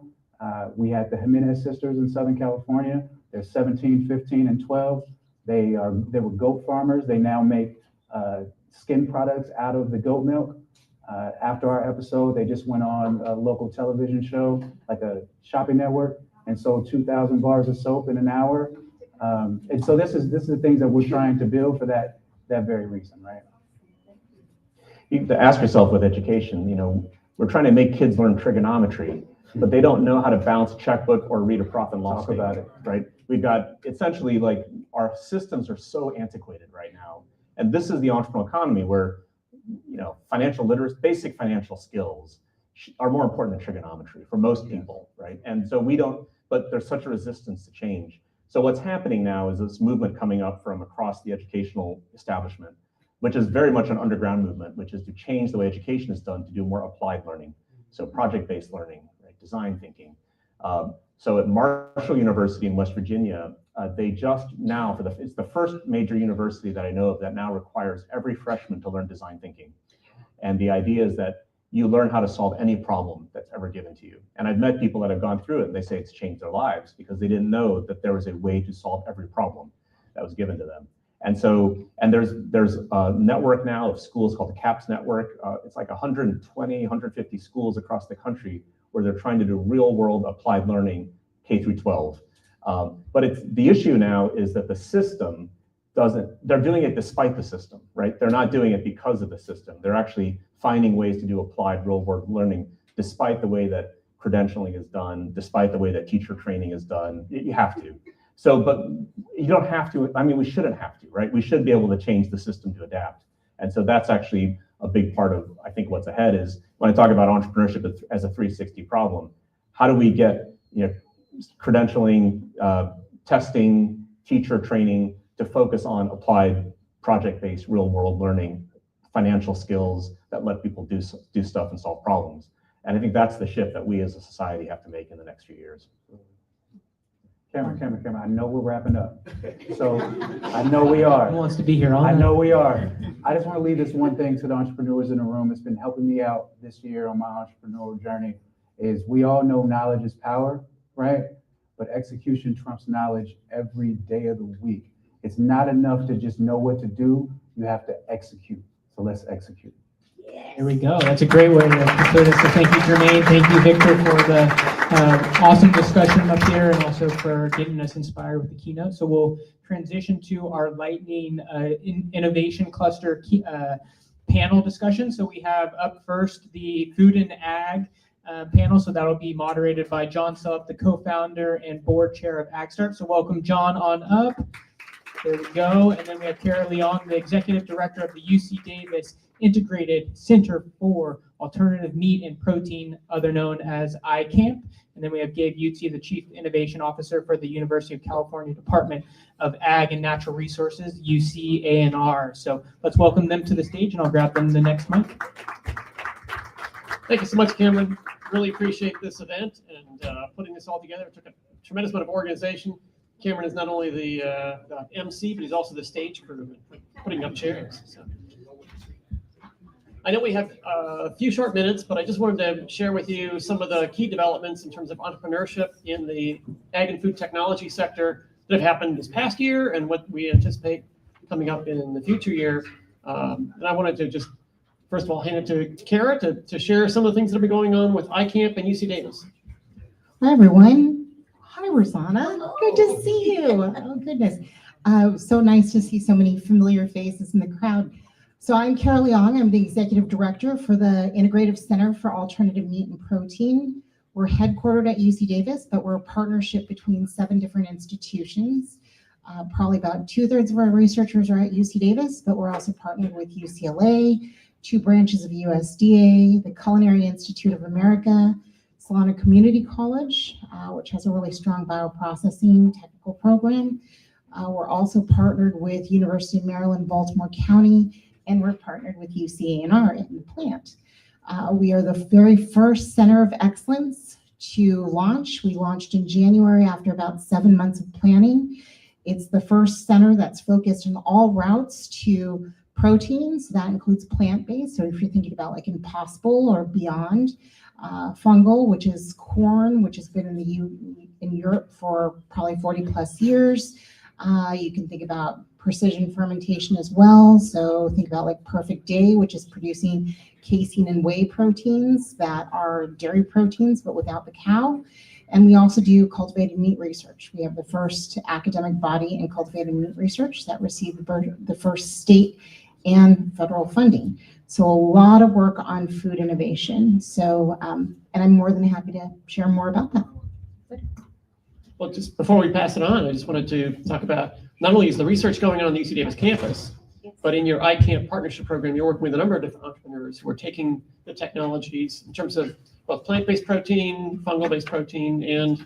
We had the Jimenez sisters in Southern California. They're 17, 15, and 12. They were goat farmers. They now make skin products out of the goat milk. After our episode, they just went on a local television show, like a shopping network, and sold 2,000 bars of soap in an hour. And so this is the things that we're trying to build for that very reason, right? You have to ask yourself with education, we're trying to make kids learn trigonometry, but they don't know how to balance a checkbook or read a profit and loss statement, about it, right? We've got essentially like our systems are so antiquated right now. And this is the entrepreneurial economy where, financial literacy, basic financial skills are more important than trigonometry for most people, right? And so but there's such a resistance to change. So what's happening now is this movement coming up from across the educational establishment, which is very much an underground movement, which is to change the way education is done to do more applied learning. So project-based learning, right? Design thinking. So at Marshall University in West Virginia, they just now, it's the first major university that I know of that now requires every freshman to learn design thinking. And the idea is that you learn how to solve any problem that's ever given to you. And I've met people that have gone through it and they say it's changed their lives because they didn't know that there was a way to solve every problem that was given to them. And so, there's a network now of schools called the CAPS network. It's like 120, 150 schools across the country where they're trying to do real world applied learning K through 12. But the issue now is that the system they're doing it despite the system, right? They're not doing it because of the system. They're actually finding ways to do applied real world learning despite the way that credentialing is done, despite the way that teacher training is done. You have to. So, but you don't have to, we shouldn't have to, right? We should be able to change the system to adapt. And so that's actually a big part of, I think, what's ahead is when I talk about entrepreneurship as a 360 problem, how do we get, credentialing, testing, teacher training to focus on applied project-based real world learning, financial skills that let people do stuff and solve problems. And I think that's the shift that we as a society have to make in the next few years. Cameron, I know we're wrapping up. So I know we are. Who wants to be here all I night? know we are. I just want to leave this one thing to the entrepreneurs in the room. It's been helping me out this year on my entrepreneurial journey is we all know knowledge is power, right? But execution trumps knowledge every day of the week. It's not enough to just know what to do. You have to execute. So let's execute. There we go. That's a great way to conclude this. So thank you, Jermaine. Thank you, Victor, for the awesome discussion up here and also for getting us inspired with the keynote. So we'll transition to our lightning innovation cluster panel discussion. So we have up first the food and ag panel. So that'll be moderated by John Sup, the co-founder and board chair of AgStart. So welcome, John, on up. There we go. And then we have Kara Leong, the executive director of the UC Davis Integrated Center for Alternative Meat and Protein, other known as ICAMP. And then we have Gabe Utzi, the Chief Innovation Officer for the University of California Department of Ag and Natural Resources, UC-ANR. So let's welcome them to the stage, and I'll grab them the next mic. Thank you so much, Cameron. Really appreciate this event and putting this all together. It took a tremendous amount of organization. Cameron is not only the MC, but he's also the stage crew putting up chairs. So. I know we have a few short minutes, but I just wanted to share with you some of the key developments in terms of entrepreneurship in the ag and food technology sector that have happened this past year and what we anticipate coming up in the future year. And I wanted to just, first of all, hand it to Kara to share some of the things that have been going on with ICAMP and UC Davis. Hi, everyone. Hi, Rosanna. Good to see you. Oh, goodness. So nice to see so many familiar faces in the crowd. So I'm Kara Leong. I'm the executive director for the Integrative Center for Alternative Meat and Protein. We're headquartered at UC Davis, but we're a partnership between 7 different institutions. Probably about 2/3 of our researchers are at UC Davis, but we're also partnered with UCLA, 2 branches of USDA, the Culinary Institute of America, Solana Community College, which has a really strong bioprocessing technical program. We're also partnered with University of Maryland, Baltimore County, and we're partnered with UCANR in the plant. We are the very first center of excellence to launch. We launched in January after about 7 months of planning. It's the first center that's focused on all routes to proteins. That includes plant-based. So if you're thinking about like Impossible or Beyond, fungal, which is corn, which has been in Europe for probably 40 plus years. You can think about precision fermentation as well. So think about like Perfect Day, which is producing casein and whey proteins that are dairy proteins, but without the cow. And we also do cultivated meat research. We have the first academic body in cultivated meat research that received the first state and federal funding. So a lot of work on food innovation. So, and I'm more than happy to share more about that. Well, just before we pass it on, I just wanted to talk about not only is the research going on the UC Davis campus, but in your iCamp partnership program, you're working with a number of different entrepreneurs who are taking the technologies in terms of both plant-based protein, fungal-based protein, and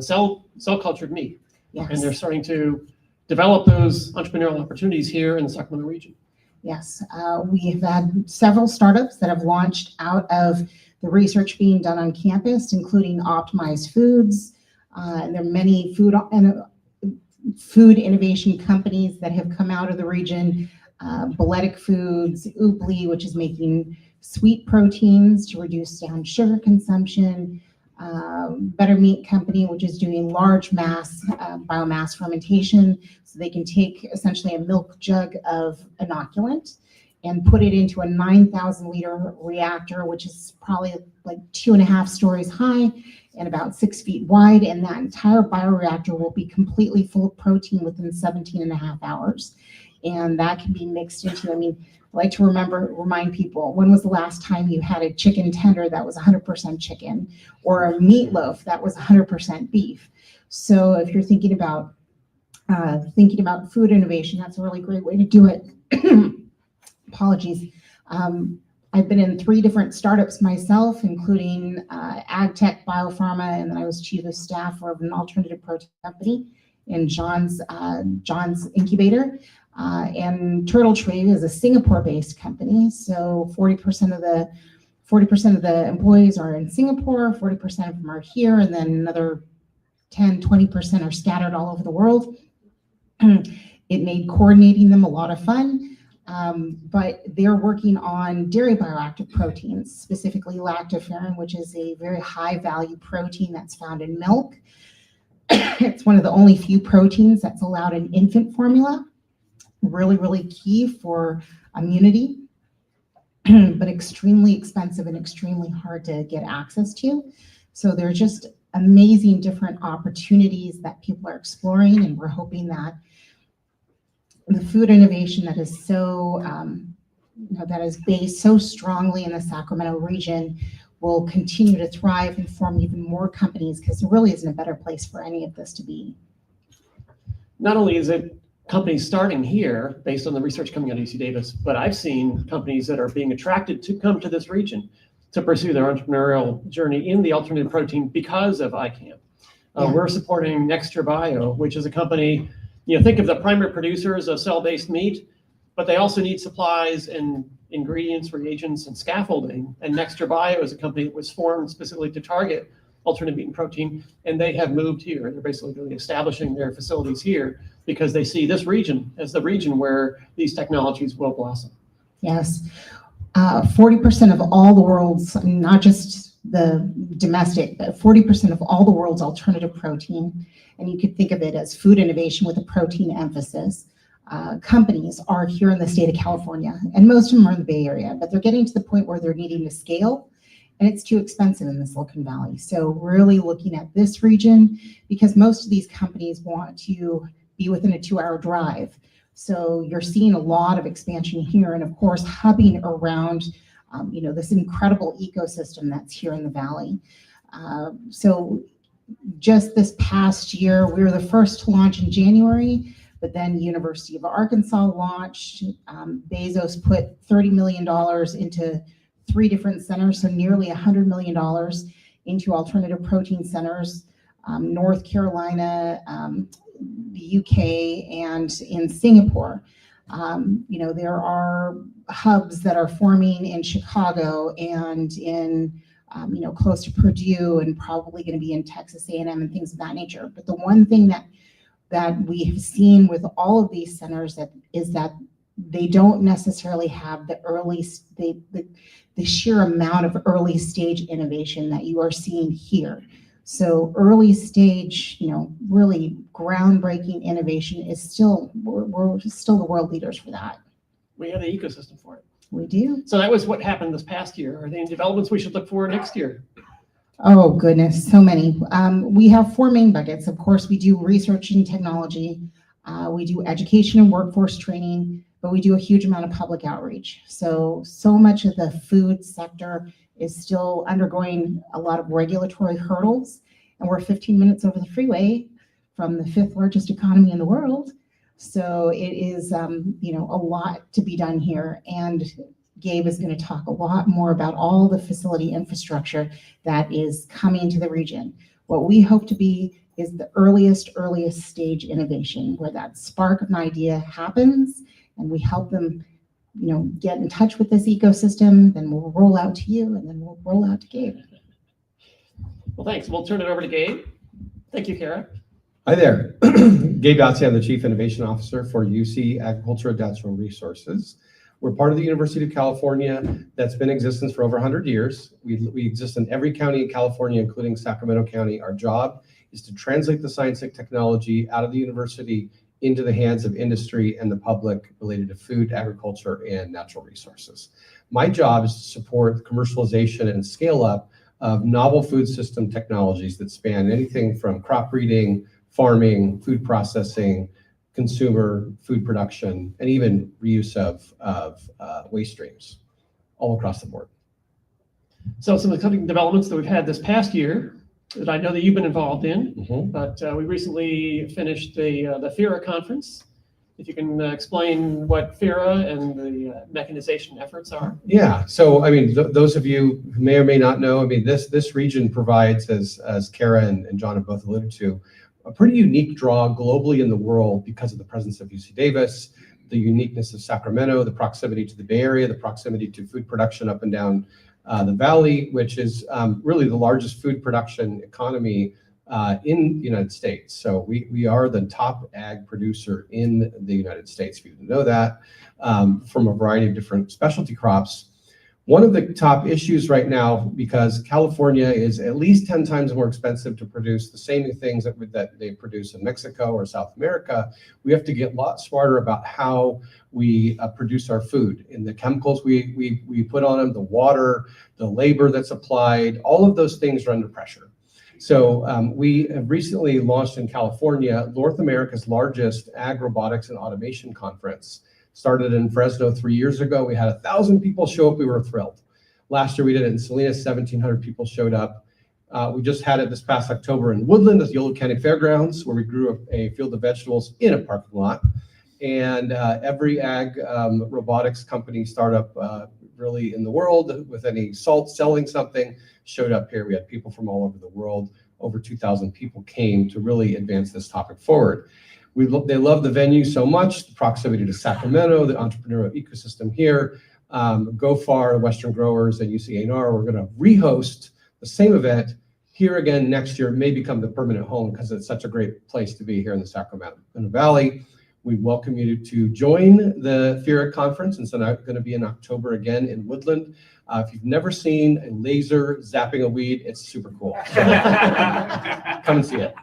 cell cultured meat. Yes. And they're starting to develop those entrepreneurial opportunities here in the Sacramento region. Yes, we have had several startups that have launched out of the research being done on campus, including Optimized Foods. And there are many food innovation companies that have come out of the region. Balletic Foods, Ooply, which is making sweet proteins to reduce down sugar consumption. Better Meat Company, which is doing large mass biomass fermentation, so they can take essentially a milk jug of inoculant and put it into a 9,000 liter reactor, which is probably like 2.5 stories high and about 6 feet wide. And that entire bioreactor will be completely full of protein within 17.5 hours. And that can be mixed into, I mean, I like to remind people, when was the last time you had a chicken tender that was 100% chicken, or a meatloaf that was 100% beef? So if you're thinking about food innovation, that's a really great way to do it. Apologies. I've been in 3 different startups myself, including AgTech, Biopharma, and then I was chief of staff of an alternative protein company in John's incubator. And Turtle Tree is a Singapore-based company, so 40% of the employees are in Singapore, 40% of them are here, and then another 10-20% are scattered all over the world. It made coordinating them a lot of fun, but they're working on dairy bioactive proteins, specifically lactoferrin, which is a very high-value protein that's found in milk. It's one of the only few proteins that's allowed in infant formula. Really, really key for immunity, but extremely expensive and extremely hard to get access to. So there's just amazing different opportunities that people are exploring, and we're hoping that the food innovation that is so, that is based so strongly in the Sacramento region will continue to thrive and form even more companies, because there really isn't a better place for any of this to be. Not only is it companies starting here based on the research coming out of UC Davis, but I've seen companies that are being attracted to come to this region to pursue their entrepreneurial journey in the alternative protein because of iCamp. We're supporting Nexture Bio, which is a company, think of the primary producers of cell-based meat, but they also need supplies and ingredients, reagents, and scaffolding. And Nexture Bio is a company that was formed specifically to target alternative meat and protein, and they have moved here. They're basically really establishing their facilities here because they see this region as the region where these technologies will blossom. Yes, 40% of all the world's, not just the domestic, but 40% of all the world's alternative protein, and you could think of it as food innovation with a protein emphasis, companies are here in the state of California, and most of them are in the Bay Area, but they're getting to the point where they're needing to scale, and it's too expensive in the Silicon Valley. So really looking at this region, because most of these companies want to be within a 2-hour drive. So you're seeing a lot of expansion here, and of course, hubbing around, this incredible ecosystem that's here in the Valley. So just this past year, we were the first to launch in January, but then University of Arkansas launched. Bezos put $30 million into 3 different centers, so nearly $100 million into alternative protein centers, North Carolina, the UK, and in Singapore. There are hubs that are forming in Chicago and in, close to Purdue, and probably going to be in Texas A&M and things of that nature. But the one thing that we have seen with all of these centers is that they don't necessarily have the sheer amount of early stage innovation that you are seeing here. So early stage, really groundbreaking innovation is we're still the world leaders for that. We have the ecosystem for it. We do. So that was what happened this past year. Are there any developments we should look for next year? Oh, goodness, so many. We have 4 main buckets. Of course, we do research and technology. We do education and workforce training, but we do a huge amount of public outreach. So much of the food sector is still undergoing a lot of regulatory hurdles, and we're 15 minutes over the freeway from the 5th largest economy in the world. So it is, a lot to be done here. And Gabe is going to talk a lot more about all the facility infrastructure that is coming to the region. What we hope to be is the earliest stage innovation, where that spark of an idea happens, and we help them, get in touch with this ecosystem. Then we'll roll out to you, and then we'll roll out to Gabe. Well, thanks. We'll turn it over to Gabe. Thank you, Kara. Hi there. Gabe Yotze, I'm the Chief Innovation Officer for UC Agriculture and Natural Resources. We're part of the University of California that's been in existence for over 100 years. We exist in every county in California, including Sacramento County. Our job is to translate the science and technology out of the university into the hands of industry and the public related to food, agriculture, and natural resources. My job is to support the commercialization and scale up of novel food system technologies that span anything from crop breeding, farming, food processing, consumer food production, and even reuse of waste streams all across the board. So some of the cutting developments that we've had this past year that I know that you've been involved in, but we recently finished the FIRA conference. If you can explain what FIRA and the mechanization efforts are. Yeah, so those of you who may or may not know, this region provides, as Kara and John have both alluded to, a pretty unique draw globally in the world because of the presence of UC Davis, the uniqueness of Sacramento, the proximity to the Bay Area, the proximity to food production up and down the valley, which is really the largest food production economy in the United States. So we are the top ag producer in the United States, if you didn't know that, from a variety of different specialty crops. One of the top issues right now, because California is at least 10 times more expensive to produce the same things that they produce in Mexico or South America, we have to get a lot smarter about how we produce our food, and the chemicals we put on them, the water, the labor that's applied, all of those things are under pressure. So we have recently launched in California North America's largest ag robotics and automation conference. Started in Fresno 3 years ago. We had 1,000 people show up. We were thrilled. Last year we did it in Salinas, 1,700 people showed up. We just had it this past October in Woodland at the Yolo County Fairgrounds, where we grew a field of vegetables in a parking lot. And every ag robotics company startup really in the world with any salt selling something showed up here. We had people from all over the world. Over 2,000 people came to really advance this topic forward. They love the venue so much, the proximity to Sacramento, the entrepreneurial ecosystem here. GoFar, Western Growers, and UC-A&R, we're going to rehost the same event here again next year. It may become the permanent home because it's such a great place to be here in the Sacramento Valley. We welcome you to join the FIRA conference. It's going to be in October again in Woodland. If you've never seen a laser zapping a weed, it's super cool. Come and see it.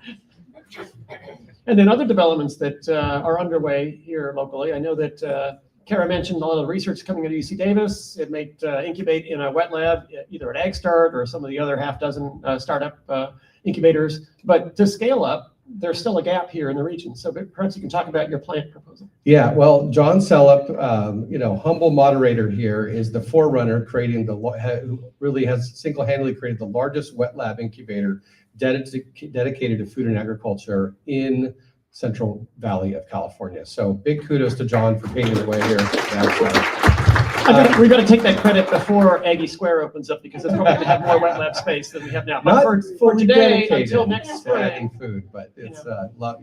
And then other developments that are underway here locally. I know that Kara mentioned a lot of the research coming out of UC Davis. It may incubate in a wet lab, either at AgStart or some of the other half dozen startup incubators. But to scale up, there's still a gap here in the region. So perhaps you can talk about your plant proposal. Yeah, well, John Sellup, humble moderator here, is the forerunner really has single-handedly created the largest wet lab incubator dedicated to food and agriculture in Central Valley of California. So big kudos to John for paving the way here. We got to take that credit before Aggie Square opens up because it's probably going to have more wet lab space than we have now. But Not for fully today, dedicated until next to spring. adding food, but it's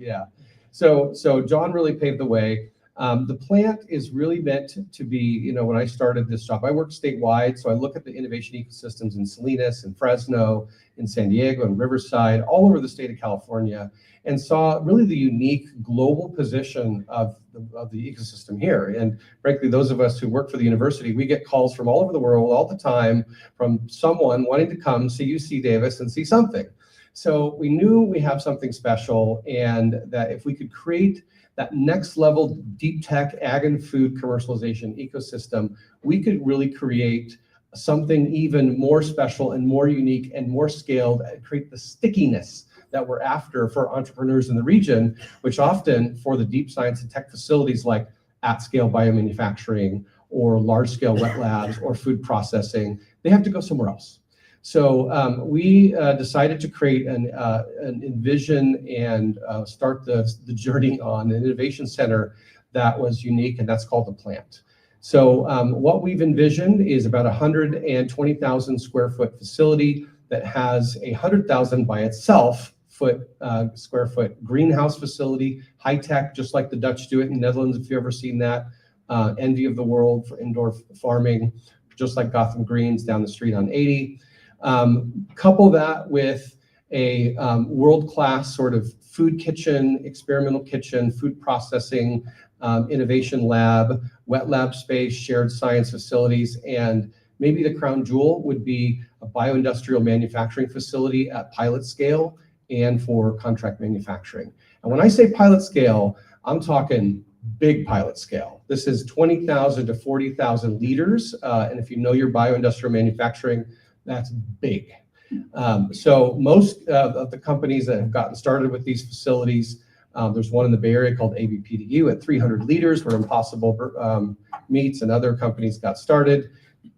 yeah. So John really paved the way. The plant is really meant to be, when I started this job, I work statewide, so I look at the innovation ecosystems in Salinas and Fresno, in San Diego and Riverside, all over the state of California, and saw really the unique global position of the ecosystem here. And frankly, those of us who work for the university, we get calls from all over the world all the time from someone wanting to come see UC Davis and see something. So we knew we have something special, and that if we could create that next level deep tech ag and food commercialization ecosystem, we could really create something even more special and more unique and more scaled and create the stickiness that we're after for entrepreneurs in the region, which often for the deep science and tech facilities like at-scale biomanufacturing or large-scale wet labs or food processing, they have to go somewhere else. So we decided to create an envision and start the journey on an innovation center that was unique, and that's called the plant. So what we've envisioned is about 120,000 square foot facility that has 100,000 by itself square foot greenhouse facility, high tech, just like the Dutch do it in the Netherlands, if you've ever seen that. Envy of the world for indoor farming, just like Gotham Greens down the street on 80. Couple that with a world-class sort of food kitchen, experimental kitchen, food processing, innovation lab, wet lab space, shared science facilities, and maybe the crown jewel would be a bioindustrial manufacturing facility at pilot scale and for contract manufacturing. And when I say pilot scale, I'm talking big pilot scale. This is 20,000 to 40,000 liters. And if you know your bioindustrial manufacturing, that's big. So most of the companies that have gotten started with these facilities, there's one in the Bay Area called ABPDU at 300 liters where Impossible Meats and other companies got started.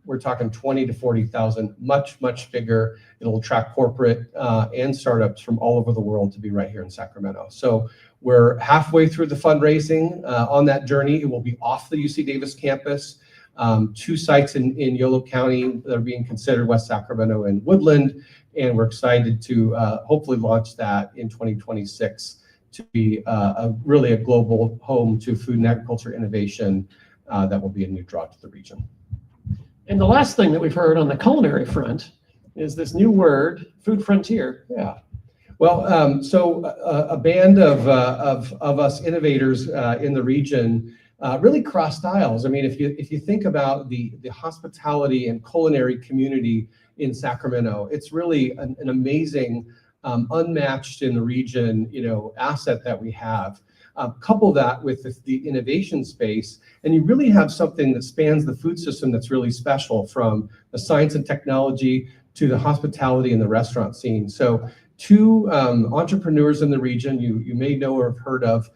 We're talking 20 to 40,000, much, much bigger. It'll attract corporate and startups from all over the world to be right here in Sacramento. So we're halfway through the fundraising on that journey. It will be off the UC Davis campus. 2 sites in Yolo County that are being considered, West Sacramento and Woodland, and we're excited to hopefully launch that in 2026 to be really a global home to food and agriculture innovation that will be a new draw to the region. And the last thing that we've heard on the culinary front is this new word, food frontier. Yeah. Well, so a band of us innovators in the region really crossed aisles. I mean, if you think about the hospitality and culinary community in Sacramento, it's really an amazing, unmatched in the region, asset that we have. Couple that with the innovation space, and you really have something that spans the food system that's really special, from the science and technology to the hospitality and the restaurant scene. So 2 entrepreneurs in the region you may know or have heard of.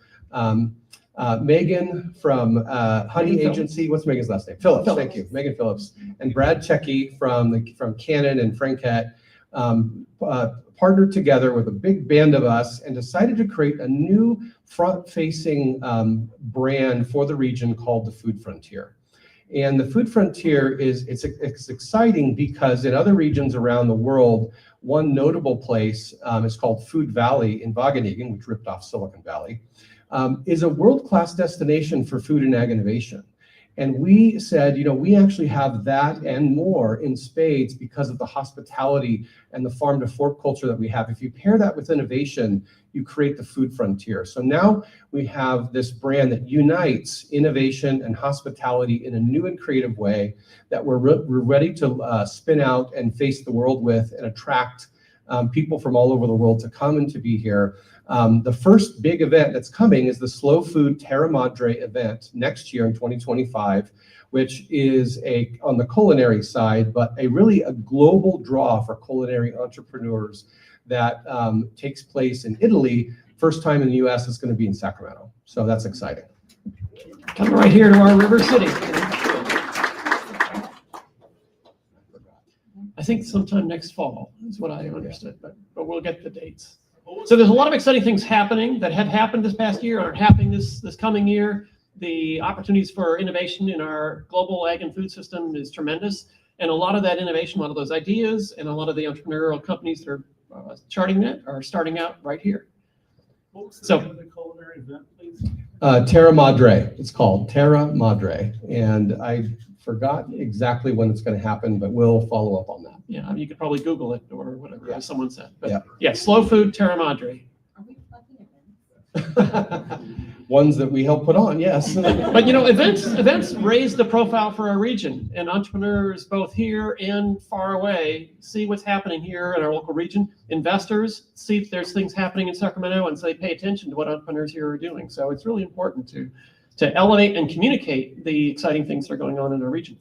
Megan from Honey Agency. What's Megan's last name? Phillips. Thank you, Megan Phillips, and Brad Checky from Canon and Frankette partnered together with a big band of us and decided to create a new front-facing brand for the region called the Food Frontier. And the Food Frontier it's exciting because in other regions around the world, one notable place is called Food Valley in Wageningen, which ripped off Silicon Valley. Is a world-class destination for food and ag innovation. And we said, we actually have that and more in spades because of the hospitality and the farm to fork culture that we have. If you pair that with innovation, you create the food frontier. So now we have this brand that unites innovation and hospitality in a new and creative way that we're ready to spin out and face the world with and attract people from all over the world to come and to be here. The first big event that's coming is the Slow Food Terra Madre event next year in 2025, which is on the culinary side, but really a global draw for culinary entrepreneurs that takes place in Italy. First time in the US, it's going to be in Sacramento. So that's exciting. Coming right here to our River City. I think sometime next fall is what I understood, but but we'll get the dates. So there's a lot of exciting things happening that have happened this past year or are happening this coming year. The opportunities for innovation in our global ag and food system is tremendous. And a lot of that innovation, a lot of those ideas, and a lot of the entrepreneurial companies that are charting that are starting out right here. What was the So- name of the culinary event, please? Terra Madre, it's called Terra Madre. And I forgot exactly when it's going to happen, but we'll follow up on that. Yeah, you could probably Google it or whatever, Yeah. as someone said. But Yeah. yeah, Slow Food Terra Madre. Are we plugging events? Ones that we help put on, yes. But you know, events raise the profile for our region, and entrepreneurs both here and far away see what's happening here in our local region. Investors see if there's things happening in Sacramento, and so they pay attention to what entrepreneurs here are doing. So it's really important to elevate and communicate the exciting things that are going on in our region.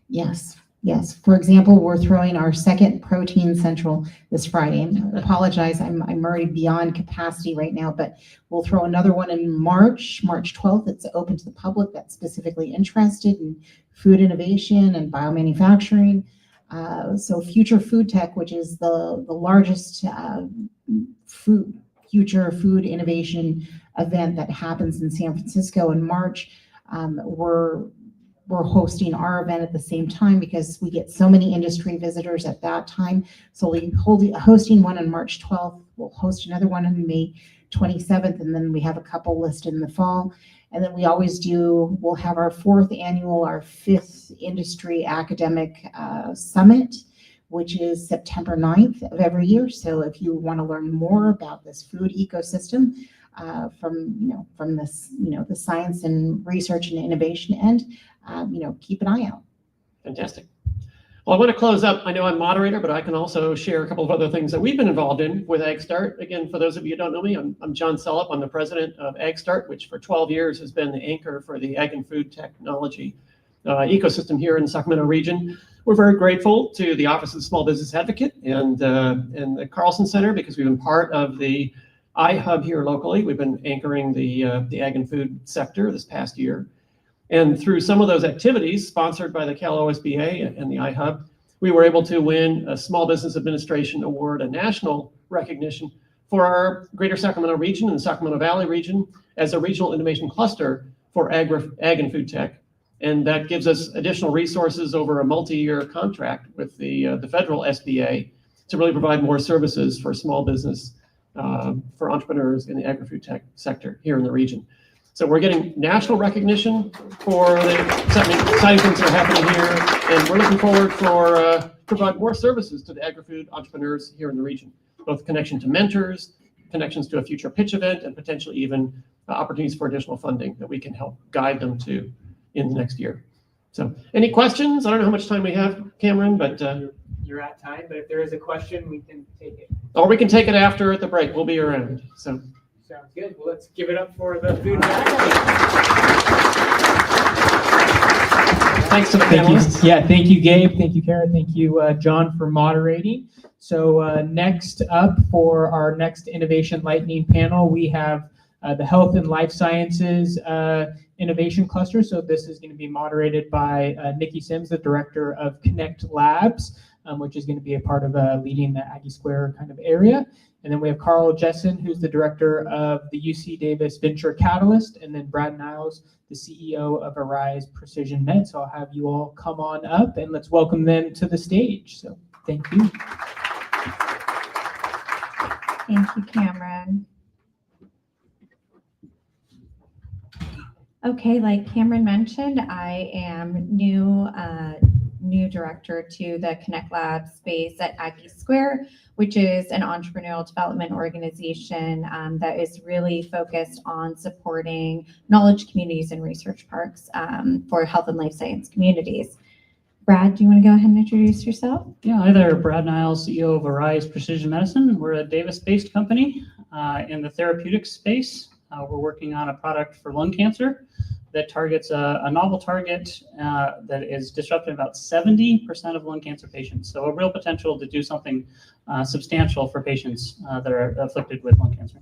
Yes, yes. For example, we're throwing our second Protein Central this Friday. I apologize, I'm already beyond capacity right now, but we'll throw another one in March 12th. It's open to the public that's specifically interested in food innovation and biomanufacturing. So Future Food Tech, which is the largest future food innovation event that happens in San Francisco in March. We're hosting our event at the same time because we get so many industry visitors at that time. So we're hosting one on March 12th. We'll host another one on May 27th, and then we have a couple listed in the fall. And then we'll have our our fifth industry academic summit, which is September 9th of every year. So if you want to learn more about this food ecosystem, from this, the science and research and innovation end, keep an eye out. Fantastic. Well, I want to close up. I know I'm moderator, but I can also share a couple of other things that we've been involved in with AgStart. Again, for those of you who don't know me, I'm John Sellup. I'm the president of AgStart, which for 12 years has been the anchor for the ag and food technology ecosystem here in the Sacramento region. We're very grateful to the Office of the Small Business Advocate and the Carlson Center because we've been part of the iHub here locally. We've been anchoring the ag and food sector this past year. And through some of those activities sponsored by the Cal OSBA and the iHub, we were able to win a Small Business Administration Award, a national recognition for our Greater Sacramento region and the Sacramento Valley region as a regional innovation cluster for ag and food tech. And that gives us additional resources over a multi-year contract with the federal SBA to really provide more services for small business, for entrepreneurs in the agri-food tech sector here in the region. So we're getting national recognition for the exciting things that are happening here, and we're looking forward for provide more services to the agri-food entrepreneurs here in the region, both connection to mentors, connections to a future pitch event, and potentially even opportunities for additional funding that we can help guide them to in the next year. So any questions? I don't know how much time we have, Cameron, but You're at time, but if there is a question, we can take it. or we can take it after at the break. We'll be around. So. Sounds good. Well, let's give it up for the food. Thanks to the Thank panelists. you. Yeah, thank you, Gabe. Thank you, Karen. Thank you, John, for moderating. So next up for our next Innovation Lightning panel, we have the Health and Life Sciences Innovation Cluster. So this is going to be moderated by Nikki Sims, the director of Connect Labs, which is going to be a part of leading the Aggie Square kind of area. And then we have Carl Jessen, who's the director of the UC Davis Venture Catalyst, and then Brad Niles, the CEO of Arise Precision Med. So I'll have you all come on up and let's welcome them to the stage. So thank you. Thank you, Cameron. Okay, like Cameron mentioned, I am new director to the Connect Lab space at Aggie Square, which is an entrepreneurial development organization that is really focused on supporting knowledge communities and research parks for health and life science communities. Brad, do you want to go ahead and introduce yourself? Yeah, hi there, Brad Niles, CEO of Arise Precision Medicine. We're a Davis-based company in the therapeutics space. We're working on a product for lung cancer that targets a novel target that is disrupting about 70% of lung cancer patients. So a real potential to do something substantial for patients that are afflicted with lung cancer.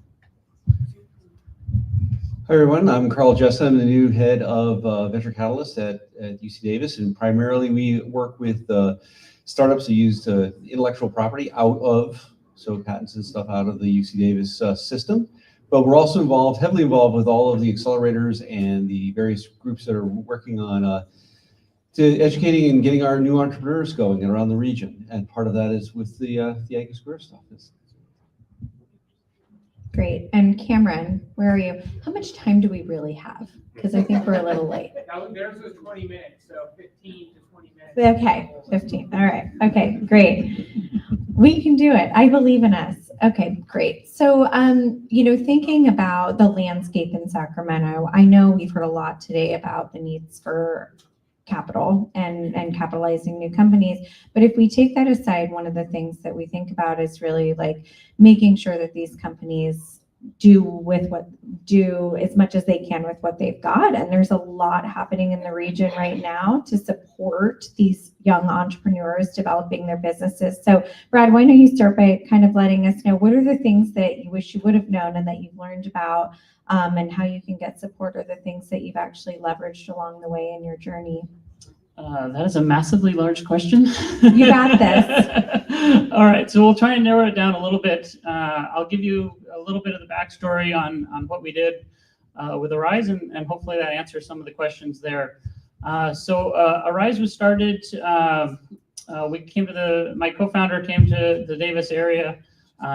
Hi everyone, I'm Carl Jessen, the new head of Venture Catalyst at UC Davis, and primarily we work with startups that use intellectual property out of so patents and stuff out of the UC Davis system. But we're also heavily involved with all of the accelerators and the various groups that are working on to educating and getting our new entrepreneurs going around the region. And part of that is with the Aggie Square stuff. Great. And Cameron, where are you? How much time do we really have? Because I think we're a little late. Theirs was 20 minutes, so 15 to 20 minutes. Okay, 15. All right. Okay, great. We can do it. I believe in us. Okay, great. So, thinking about the landscape in Sacramento, I know we've heard a lot today about the needs for capital and capitalizing new companies. But if we take that aside, one of the things that we think about is really like making sure that these companies do as much as they can with what they've got. And there's a lot happening in the region right now to support these young entrepreneurs developing their businesses. So Brad, why don't you start by kind of letting us know what are the things that you wish you would have known and that you've learned about, and how you can get support, or the things that you've actually leveraged along the way in your journey? That is a massively large question. You got this. All right, so we'll try and narrow it down a little bit. I'll give you a little bit of the backstory on what we did with Arise, and hopefully that answers some of the questions there. So Arise was started, my co-founder came to the Davis area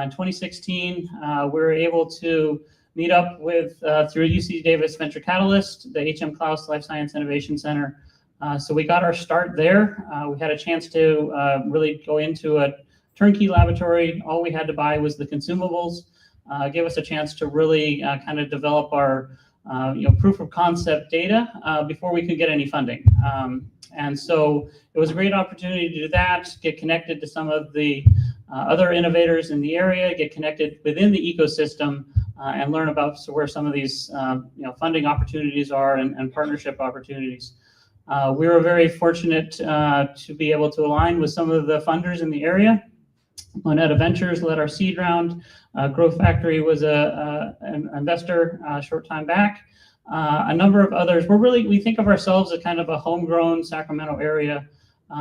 in 2016. We were able to meet up with, through UC Davis Venture Catalyst, the H.M. Klaus Life Science Innovation Center. So we got our start there. We had a chance to really go into a turnkey laboratory. All we had to buy was the consumables. Gave us a chance to really kind of develop our proof of concept data before we could get any funding. And so it was a great opportunity to do that, get connected to some of the other innovators in the area, get connected within the ecosystem, and learn about where some of these funding opportunities are and partnership opportunities. We were very fortunate to be able to align with some of the funders in the area. Moneta Ventures led our seed round. Growth Factory was an investor a short time back. A number of others. We think of ourselves as kind of a homegrown Sacramento area.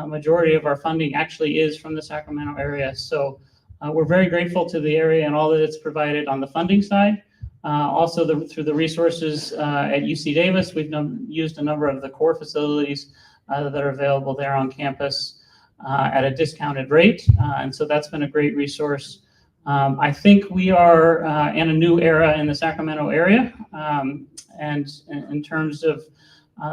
Majority of our funding actually is from the Sacramento area. So we're very grateful to the area and all that it's provided on the funding side. Also, through the resources at UC Davis, we've used a number of the core facilities that are available there on campus at a discounted rate. And so that's been a great resource. I think we are in a new era in the Sacramento area, and in terms of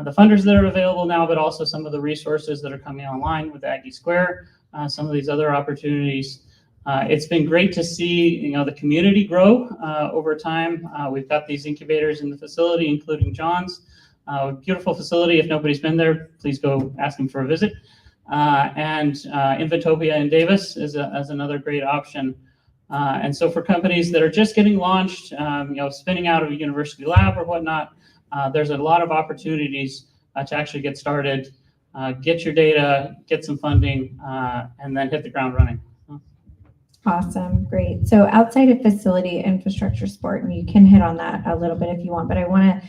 the funders that are available now, but also some of the resources that are coming online with Aggie Square, some of these other opportunities. It's been great to see, the community grow over time. We've got these incubators in the facility, including John's. Beautiful facility. If nobody's been there, please go ask them for a visit. And Inventopia in Davis is another great option. And so for companies that are just getting launched, spinning out of a university lab or whatnot, there's a lot of opportunities to actually get started, get your data, get some funding, and then hit the ground running. Awesome, great. So outside of facility infrastructure support, and you can hit on that a little bit if you want, but I want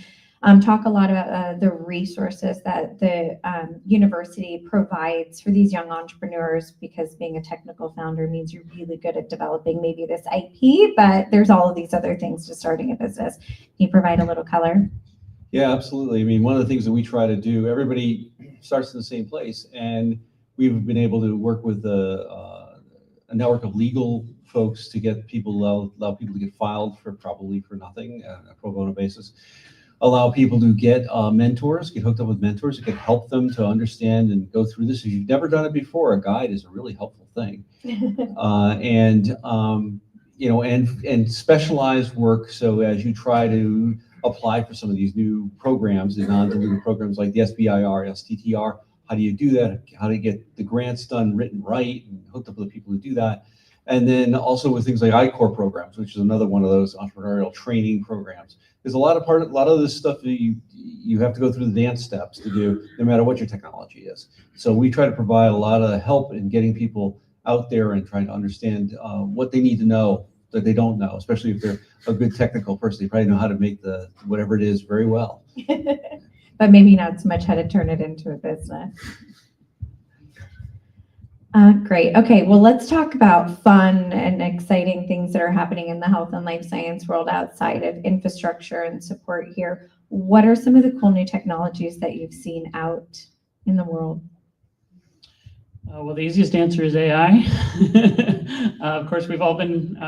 to talk a lot about the resources that the university provides for these young entrepreneurs, because being a technical founder means you're really good at developing maybe this IP, but there's all of these other things to starting a business. Can you provide a little color? Yeah, absolutely. I mean, one of the things that we try to do, everybody starts in the same place, and we've been able to work with a network of legal folks to get people, allow people to get filed for nothing on a pro bono basis. Allow people to get mentors, get hooked up with mentors that can help them to understand and go through this. If you've never done it before, a guide is a really helpful thing. And specialized work. So as you try to apply for some of these new programs, the non-dilutive programs like the SBIR, STTR, how do you do that? How do you get the grants done, written right, and hooked up with the people who do that? And then also with things like I-Core programs, which is another one of those entrepreneurial training programs. There's a lot of this stuff that you have to go through the dance steps to do, no matter what your technology is. So we try to provide a lot of help in getting people out there and trying to understand what they need to know that they don't know, especially if they're a good technical person. They probably know how to make whatever it is very well. But maybe not so much how to turn it into a business. Great. Okay, well, let's talk about fun and exciting things that are happening in the health and life science world outside of infrastructure and support here. What are some of the cool new technologies that you've seen out in the world? Well, the easiest answer is AI. Of course, we've all been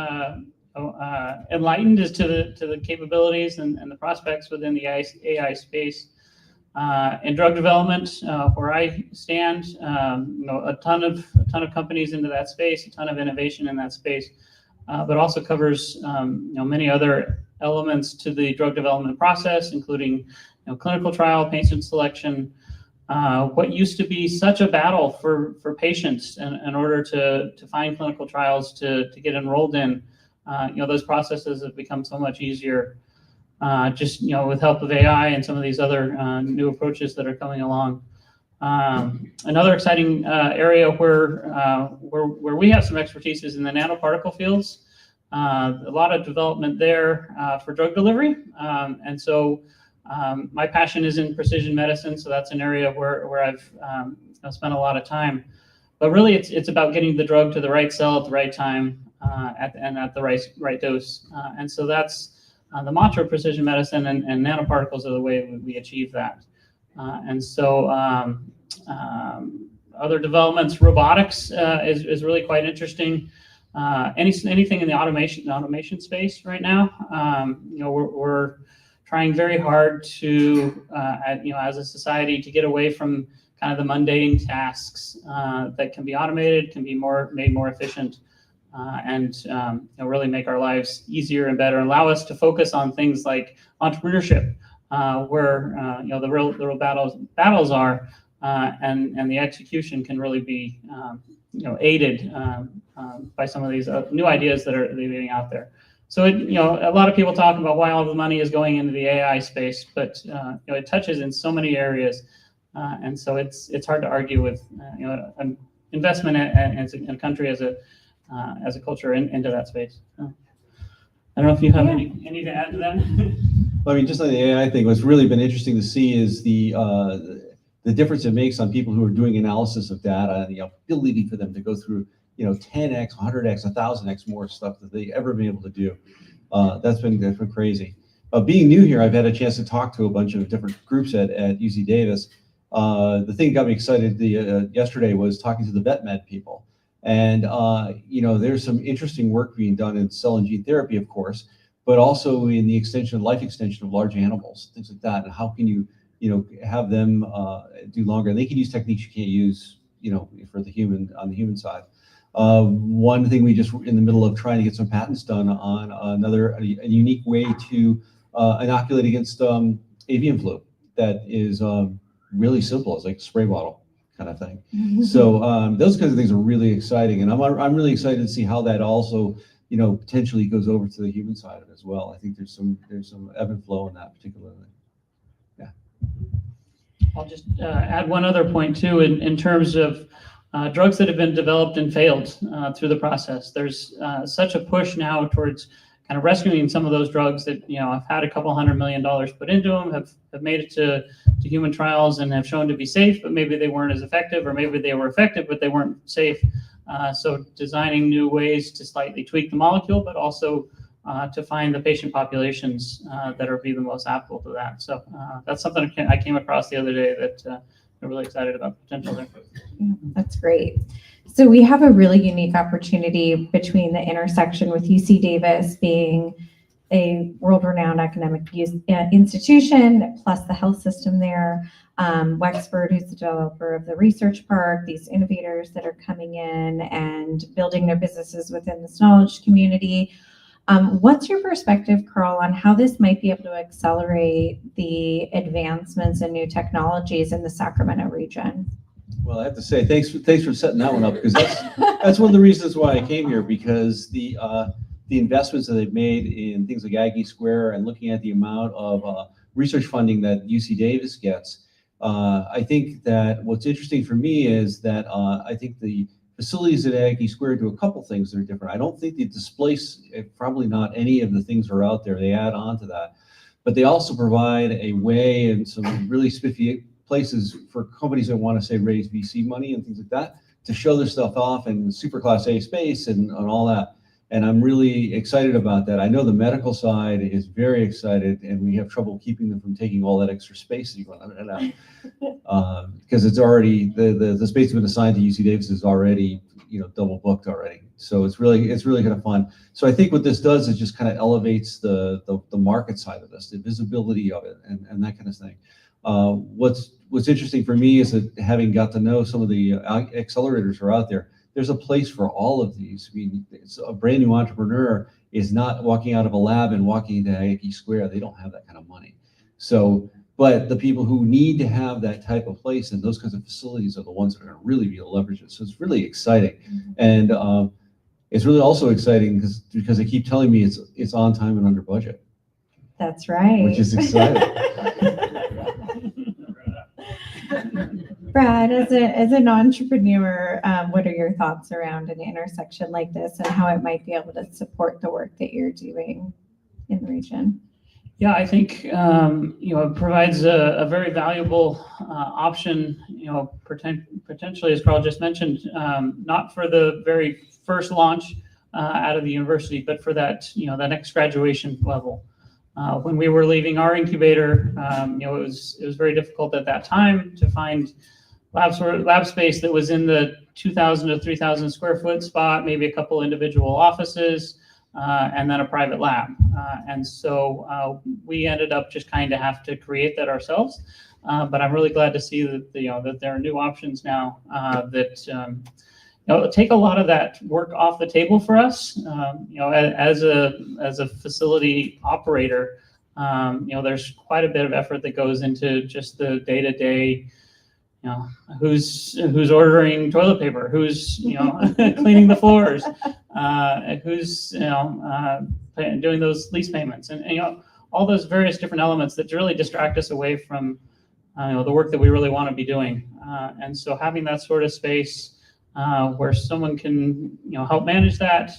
enlightened as to the capabilities and the prospects within the AI space. In drug development, where I stand, a ton of companies into that space, a ton of innovation in that space, but also covers many other elements to the drug development process, including clinical trial, patient selection. What used to be such a battle for patients in order to find clinical trials to get enrolled in, those processes have become so much easier. Just with help of AI and some of these other new approaches that are coming along. Another exciting area where we have some expertise is in the nanoparticle fields. A lot of development there for drug delivery, and so my passion is in precision medicine. So that's an area where I've spent a lot of time. But really, it's about getting the drug to the right cell at the right time and at the right dose. And so that's the mantra of precision medicine, and nanoparticles are the way we achieve that. And so other developments, robotics is really quite interesting. Anything in the automation space right now. We're trying very hard to, as a society, to get away from kind of the mundane tasks that can be automated, can be made more efficient. And really make our lives easier and better, and allow us to focus on things like entrepreneurship, where the real battles are, and the execution can really be aided by some of these new ideas that are being out there. So a lot of people talk about why all the money is going into the AI space, but it touches in so many areas, and so it's hard to argue with an investment in a country as a culture into that space. So, I don't know if you have any to add to that. Well, I mean, just on the AI thing, what's really been interesting to see is the difference it makes on people who are doing analysis of data, and the ability for them to go through 10x, 100x, 1000x more stuff that they ever been able to do. That's been crazy. Being new here, I've had a chance to talk to a bunch of different groups at UC Davis. The thing that got me excited yesterday was talking to the VetMed people. And there's some interesting work being done in cell and gene therapy, of course, but also in the life extension of large animals, things like that. And how can you have them do longer? And they can use techniques you can't use, for the human on the human side. One thing we just in the middle of trying to get some patents done on a unique way to inoculate against avian flu that is really simple. It's like a spray bottle kind of thing. So those kinds of things are really exciting, and I'm really excited to see how that also potentially goes over to the human side of it as well. I think there's some ebb and flow in that particularly. Yeah. I'll just add one other point too in terms of drugs that have been developed and failed through the process. There's such a push now towards kind of rescuing some of those drugs that have had a couple $100 million put into them, have made it to human trials and have shown to be safe, but maybe they weren't as effective, or maybe they were effective but they weren't safe. So designing new ways to slightly tweak the molecule, but also to find the patient populations that are be the most applicable to that. So that's something I came across the other day that I'm really excited about the potential there. Yeah, that's great. So we have a really unique opportunity between the intersection with UC Davis being a world-renowned academic institution, plus the health system there, Wexford, who's the developer of the research park, these innovators that are coming in and building their businesses within this knowledge community. What's your perspective, Carl, on how this might be able to accelerate the advancements in new technologies in the Sacramento region? Well, I have to say, thanks for setting that one up, because that's one of the reasons why I came here, because the investments that they've made in things like Aggie Square and looking at the amount of research funding that UC Davis gets, I think that what's interesting for me is that I think the facilities at Aggie Square do a couple things that are different. I don't think they displace probably not any of the things that are out there. They add on to that, but they also provide a way and some really spiffy places for companies that want to say raise VC money and things like that to show their stuff off in super class A space and all that. And I'm really excited about that. I know the medical side is very excited, and we have trouble keeping them from taking all that extra space that you want to because it's already the space that's been assigned to UC Davis is already double booked already. So it's really kind of fun. So I think what this does is just kind of elevates the market side of this, the visibility of it, and that kind of thing. What's interesting for me is that having got to know some of the accelerators who are out there, there's a place for all of these. I mean, it's a brand new entrepreneur is not walking out of a lab and walking into Aggie Square. They don't have that kind of money. So, but the people who need to have that type of place and those kinds of facilities are the ones that are going to really be able to leverage it. So it's really exciting. And it's really also exciting because they keep telling me it's on time and under budget. That's right. Which is exciting. Brad, as an entrepreneur, what are your thoughts around an intersection like this and how it might be able to support the work that you're doing in the region? Yeah, I think it provides a very valuable option. Potentially, as Carl just mentioned, not for the very first launch out of the university, but for that the next graduation level. When we were leaving our incubator, it was very difficult at that time to find lab space that was in the 2,000 to 3,000 square foot spot, maybe a couple individual offices, and then a private lab. And so we ended up just kind of have to create that ourselves. But I'm really glad to see that that there are new options now that take a lot of that work off the table for us. As a facility operator, there's quite a bit of effort that goes into just the day-to-day. Who's ordering toilet paper, who's cleaning the floors, who's doing those lease payments, and all those various different elements that really distract us away from the work that we really want to be doing. And so having that sort of space where someone can help manage that,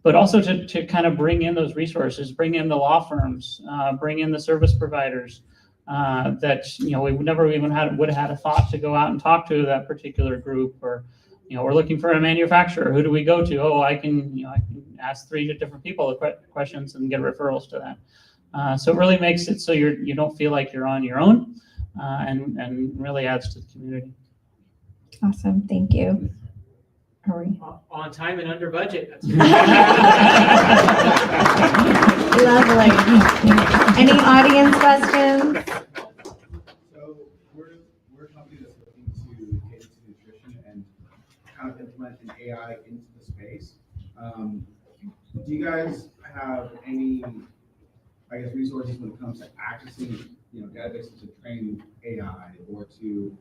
but also to kind of bring in those resources, bring in the law firms, bring in the service providers. That we never even would have had a thought to go out and talk to that particular group, or we're looking for a manufacturer. Who do we go to? Oh, I can ask 3 different people questions and get referrals to that. So it really makes it so you don't feel like you're on your own, and really adds to the community. Awesome, thank you. Are we on time and under budget? Lovely. Any audience questions? So we're a company that's looking to get into nutrition and kind of implement an AI into the space. Do you guys have any, resources when it comes to accessing, databases to train AI or to,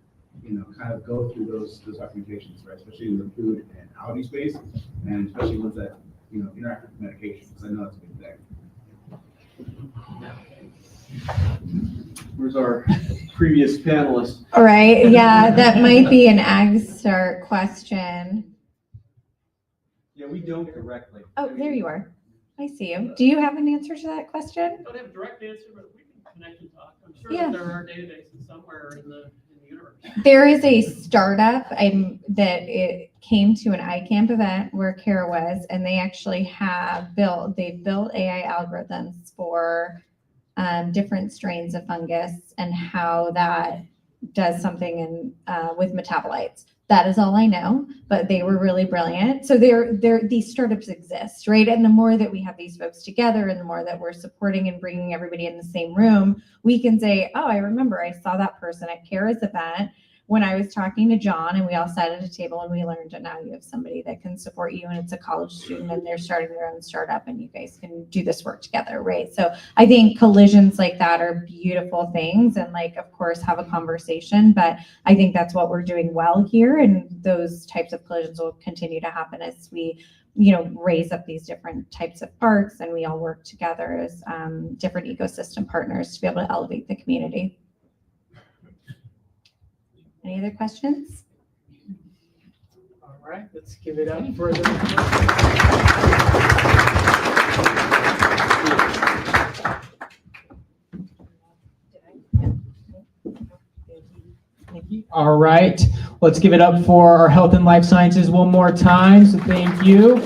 kind of go through those documentations, right? Especially in the food and allergy space, and especially ones that, interact with medication, because I know that's a big thing. Where's our previous panelist? All right, yeah, that might be an AgStart question. Yeah, we don't directly. Oh, there you are. I see you. Do you have an answer to that question? I don't have a direct answer, but we can connect and talk. I'm sure Yeah. that there are databases somewhere in the universe. There is a startup that it came to an iCamp event where Kara was, and they actually they've built AI algorithms for different strains of fungus and how that does something with metabolites. That is all I know, but they were really brilliant. So these startups exist, right? And the more that we have these folks together and the more that we're supporting and bringing everybody in the same room, we can say, oh, I remember I saw that person at Kara's event when I was talking to John, and we all sat at a table and we learned that now you have somebody that can support you, and it's a college student and they're starting their own startup and you guys can do this work together, right? So I think collisions like that are beautiful things, and of course have a conversation, but I think that's what we're doing well here, and those types of collisions will continue to happen as we raise up these different types of parks and we all work together as different ecosystem partners to be able to elevate the community. Any other questions? All right, let's give it up for the. All right. Let's give it up for our health and life sciences one more time. So thank you.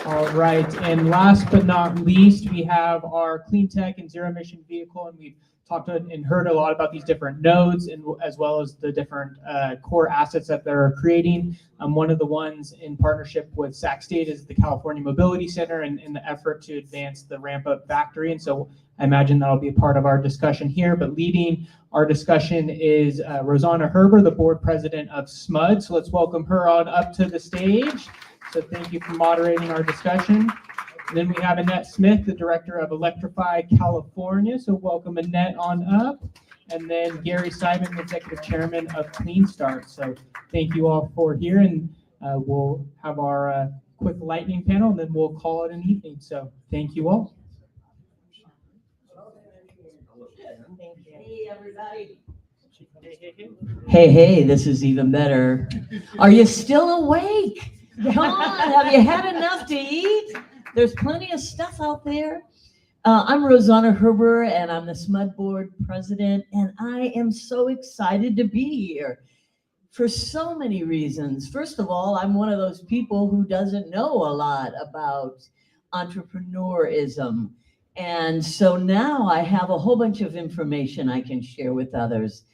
All right, and last but not least, we have our clean tech and zero emission vehicle, and we've talked and heard a lot about these different nodes, and as well as the different core assets that they're creating. One of the ones in partnership with Sac State is the California Mobility Center, and in the effort to advance the ramp up factory. And so I imagine that'll be a part of our discussion here. But leading our discussion is Rosanna Herber, the board president of SMUD. So let's welcome her on up to the stage. So thank you for moderating our discussion. And then we have Annette Smith, the director of Electrify California. So welcome Annette on up. And then Gary Simon, the executive chairman of Clean Start. So thank you all for here, and we'll have our quick lightning panel, and then we'll call it an evening. So thank you all. Hey, everybody. Hey, this is even better. Are you still awake? Come on, have you had enough to eat? There's plenty of stuff out there. I'm Rosanna Herber, and I'm the SMUD board president, and I am so excited to be here for so many reasons. First of all, I'm one of those people who doesn't know a lot about entrepreneurism. And so now I have a whole bunch of information I can share with others.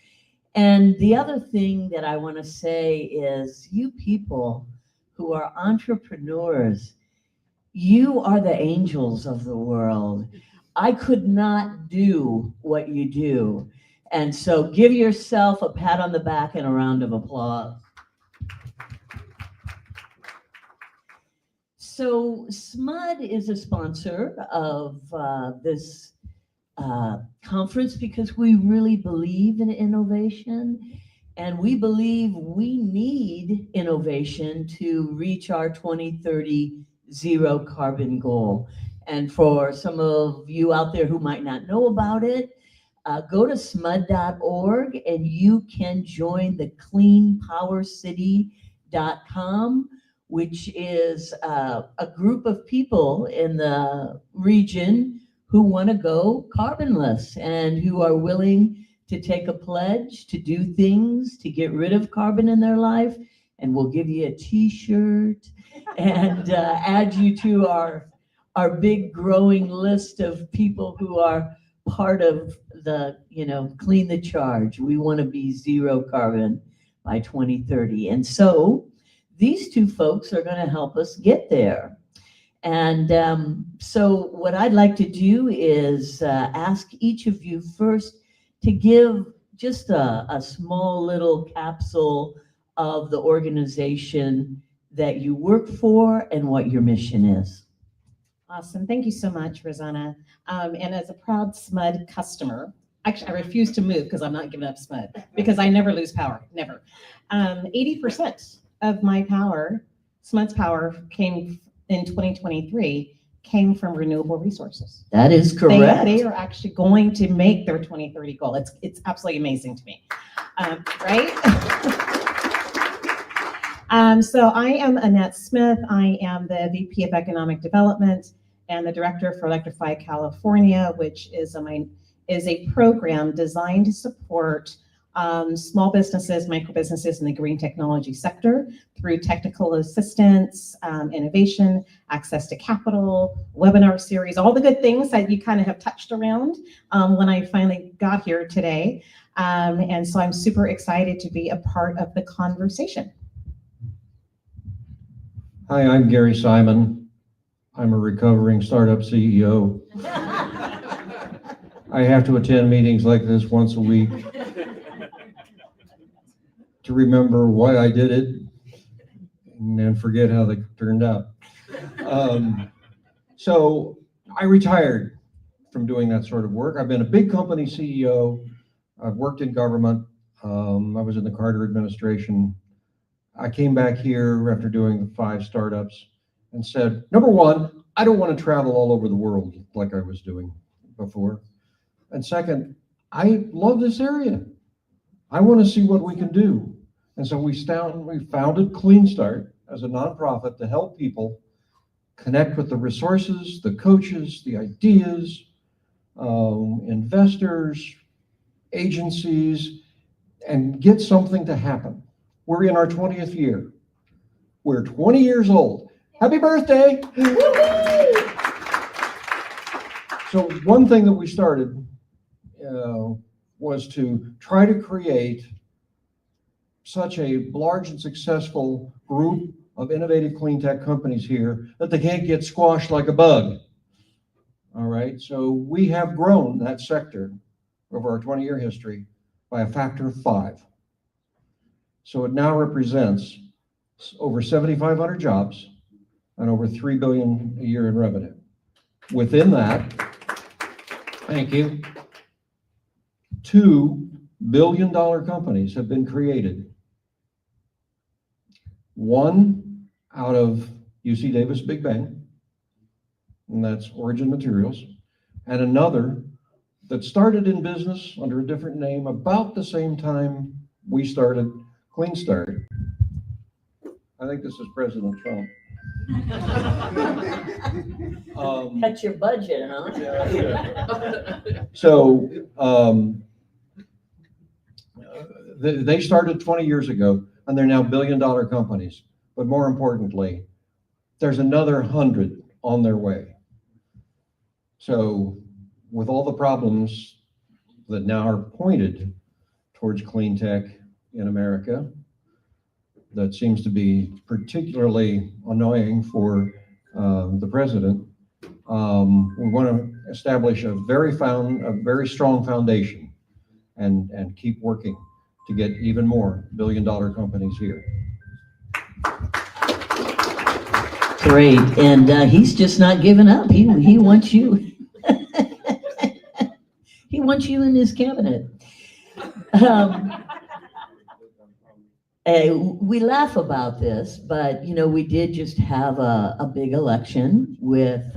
And the other thing that I want to say is, you people who are entrepreneurs, you are the angels of the world. I could not do what you do. And so give yourself a pat on the back and a round of applause. So SMUD is a sponsor of this conference because we really believe in innovation, and we believe we need innovation to reach our 2030 zero carbon goal. And for some of you out there who might not know about it, go to smud.org and you can join the cleanpowercity.com, which is a group of people in the region who want to go carbonless and who are willing to take a pledge to do things to get rid of carbon in their life. And we'll give you a t-shirt and add you to our big growing list of people who are part of the, clean the charge. We want to be zero carbon by 2030. And so these two folks are going to help us get there. And so what I'd like to do is ask each of you first to give just a small little capsule of the organization that you work for and what your mission is. Awesome. Thank you so much, Rosanna. And as a proud SMUD customer, actually, I refuse to move because I'm not giving up SMUD because I never lose power, never. 80% of my power, SMUD's power, came in 2023, came from renewable resources. That is correct. They are actually going to make their 2030 goal. It's absolutely amazing to me, right? So I am Annette Smith. I am the VP of Economic Development and the Director for Electrify California, which is a program designed to support small businesses, micro businesses in the green technology sector through technical assistance, innovation, access to capital, webinar series, all the good things that you kind of have touched around when I finally got here today. And so I'm super excited to be a part of the conversation. Hi, I'm Gary Simon. I'm a recovering startup CEO. I have to attend meetings like this once a week to remember why I did it and then forget how they turned out. So I retired from doing that sort of work. I've been a big company CEO. I've worked in government. I was in the Carter administration. I came back here after doing 5 startups and said, number one, I don't want to travel all over the world like I was doing before. And second, I love this area. I want to see what we can do. And so we founded Clean Start as a nonprofit to help people connect with the resources, the coaches, the ideas, investors, agencies, and get something to happen. We're in our 20th year. We're 20 years old. Happy birthday! So one thing that we started was to try to create such a large and successful group of innovative clean tech companies here that they can't get squashed like a bug. All right, so we have grown that sector over our 20-year history by a factor of 5. So it now represents over 7,500 jobs and over $3 billion a year in revenue. Within that, thank you, $2 billion companies have been created. One out of UC Davis Big Bang, and that's Origin Materials, and another that started in business under a different name about the same time we started Clean Start. I think this is President Trump. Cut your budget, huh? So they started 20 years ago, and they're now billion-dollar companies. But more importantly, there's another 100 on their way. So with all the problems that now are pointed towards clean tech in America, that seems to be particularly annoying for the president, we want to establish a very strong foundation and keep working to get even more billion-dollar companies here. Great, and he's just not giving up. He wants you. He wants you in his cabinet. We laugh about this, but we did just have a big election with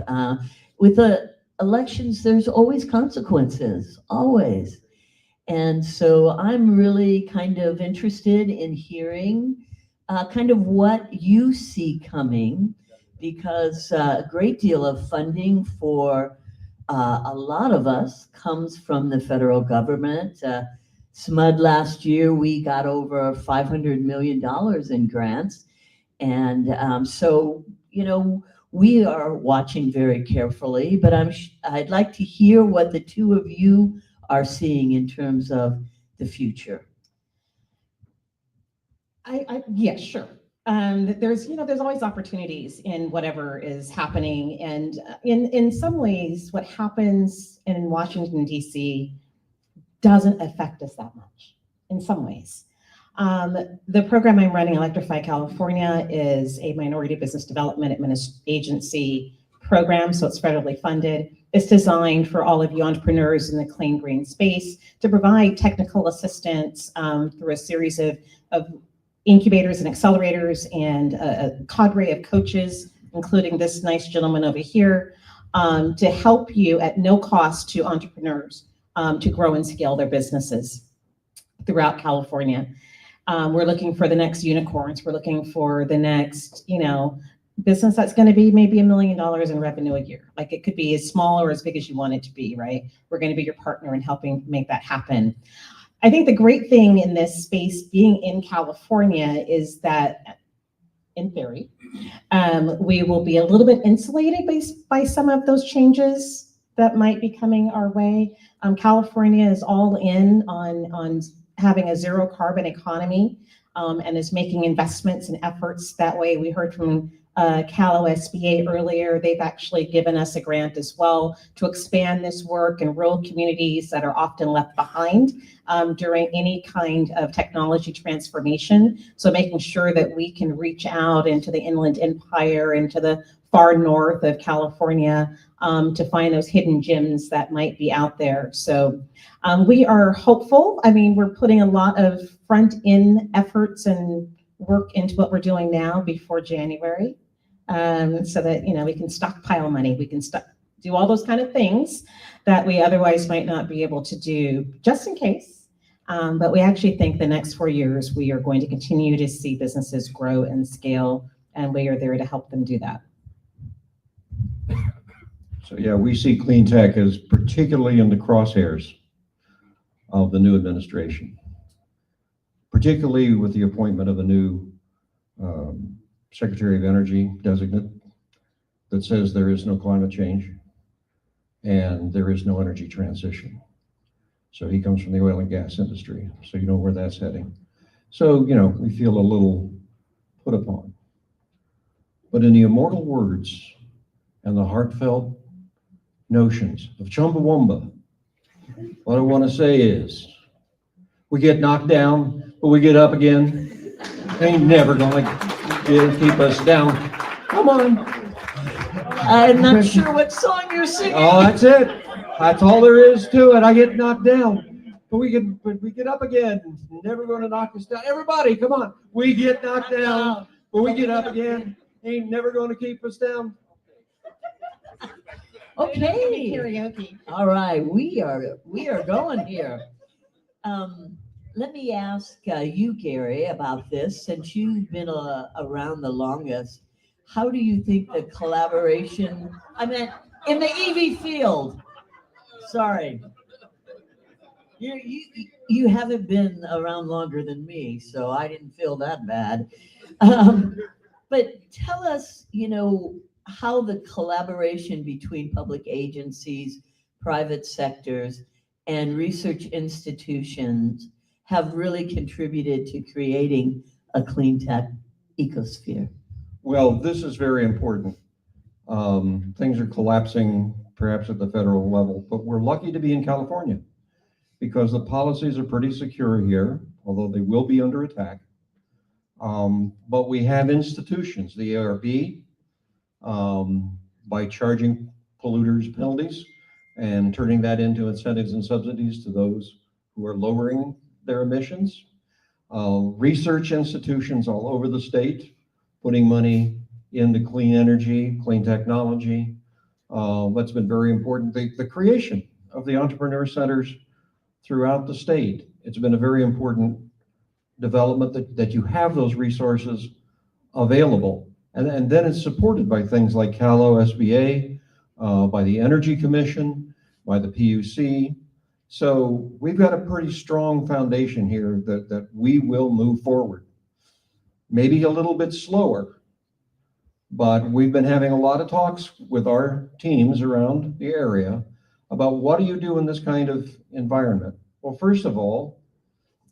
elections. There's always consequences, always. And so I'm really kind of interested in hearing kind of what you see coming, because a great deal of funding for a lot of us comes from the federal government. SMUD last year, we got over $500 million in grants. And so, we are watching very carefully, but I'd like to hear what the two of you are seeing in terms of the future. Yeah, sure. There's always opportunities in whatever is happening. And in some ways, what happens in Washington, D.C. doesn't affect us that much in some ways. The program I'm running, Electrify California, is a minority business development agency program, so it's federally funded. It's designed for all of you entrepreneurs in the clean green space to provide technical assistance through a series of incubators and accelerators and a cadre of coaches, including this nice gentleman over here, to help you at no cost to entrepreneurs to grow and scale their businesses throughout California. We're looking for the next unicorns. We're looking for the next, business that's going to be maybe $1 million in revenue a year. Like, it could be as small or as big as you want it to be, right? We're going to be your partner in helping make that happen. I think the great thing in this space, being in California, is that, in theory, we will be a little bit insulated by some of those changes that might be coming our way. California is all in on having a zero carbon economy and is making investments and efforts that way. We heard from Cal OSBA earlier. They've actually given us a grant as well to expand this work in rural communities that are often left behind during any kind of technology transformation. So making sure that we can reach out into the Inland Empire, into the far north of California, to find those hidden gems that might be out there. So we are hopeful. I mean, we're putting a lot of front-end efforts and work into what we're doing now before January, so that we can stockpile money, we can do all those kind of things that we otherwise might not be able to do, just in case. But we actually think the next 4 years we are going to continue to see businesses grow and scale, and we are there to help them do that. So yeah, we see clean tech as particularly in the crosshairs of the new administration, particularly with the appointment of a new Secretary of Energy designate that says there is no climate change and there is no energy transition. So he comes from the oil and gas industry, so you know where that's heading. So, you know, we feel a little put upon. But in the immortal words and the heartfelt notions of Chumbawamba, what I want to say is, we get knocked down, but we get up again. Ain't never gonna keep us down. Come on. I'm not sure what song you're singing. Oh, that's it. That's all there is to it. I get knocked down, but we get up again. Never gonna knock us down. Everybody, come on. We get knocked down, but we get up again. Ain't never gonna keep us down. Okay. Karaoke. All right, we are going here. Let me ask you, Gary, about this. Since you've been around the longest, how do you think the collaboration, I meant in the EV field, sorry. You haven't been around longer than me, so I didn't feel that bad. But tell us, you know, how the collaboration between public agencies, private sectors, and research institutions have really contributed to creating a clean tech ecosphere. Well, this is very important. Things are collapsing perhaps at the federal level, but we're lucky to be in California because the policies are pretty secure here, although they will be under attack. But we have institutions, the ARB, by charging polluters penalties and turning that into incentives and subsidies to those who are lowering their emissions. Research institutions all over the state putting money into clean energy, clean technology. That's been very important. The creation of the entrepreneur centers throughout the state. It's been a very important development that you have those resources available. And then it's supported by things like CALO SBA, by the Energy Commission, by the PUC. So we've got a pretty strong foundation here that we will move forward. Maybe a little bit slower, but we've been having a lot of talks with our teams around the area about what do you do in this kind of environment? Well, first of all,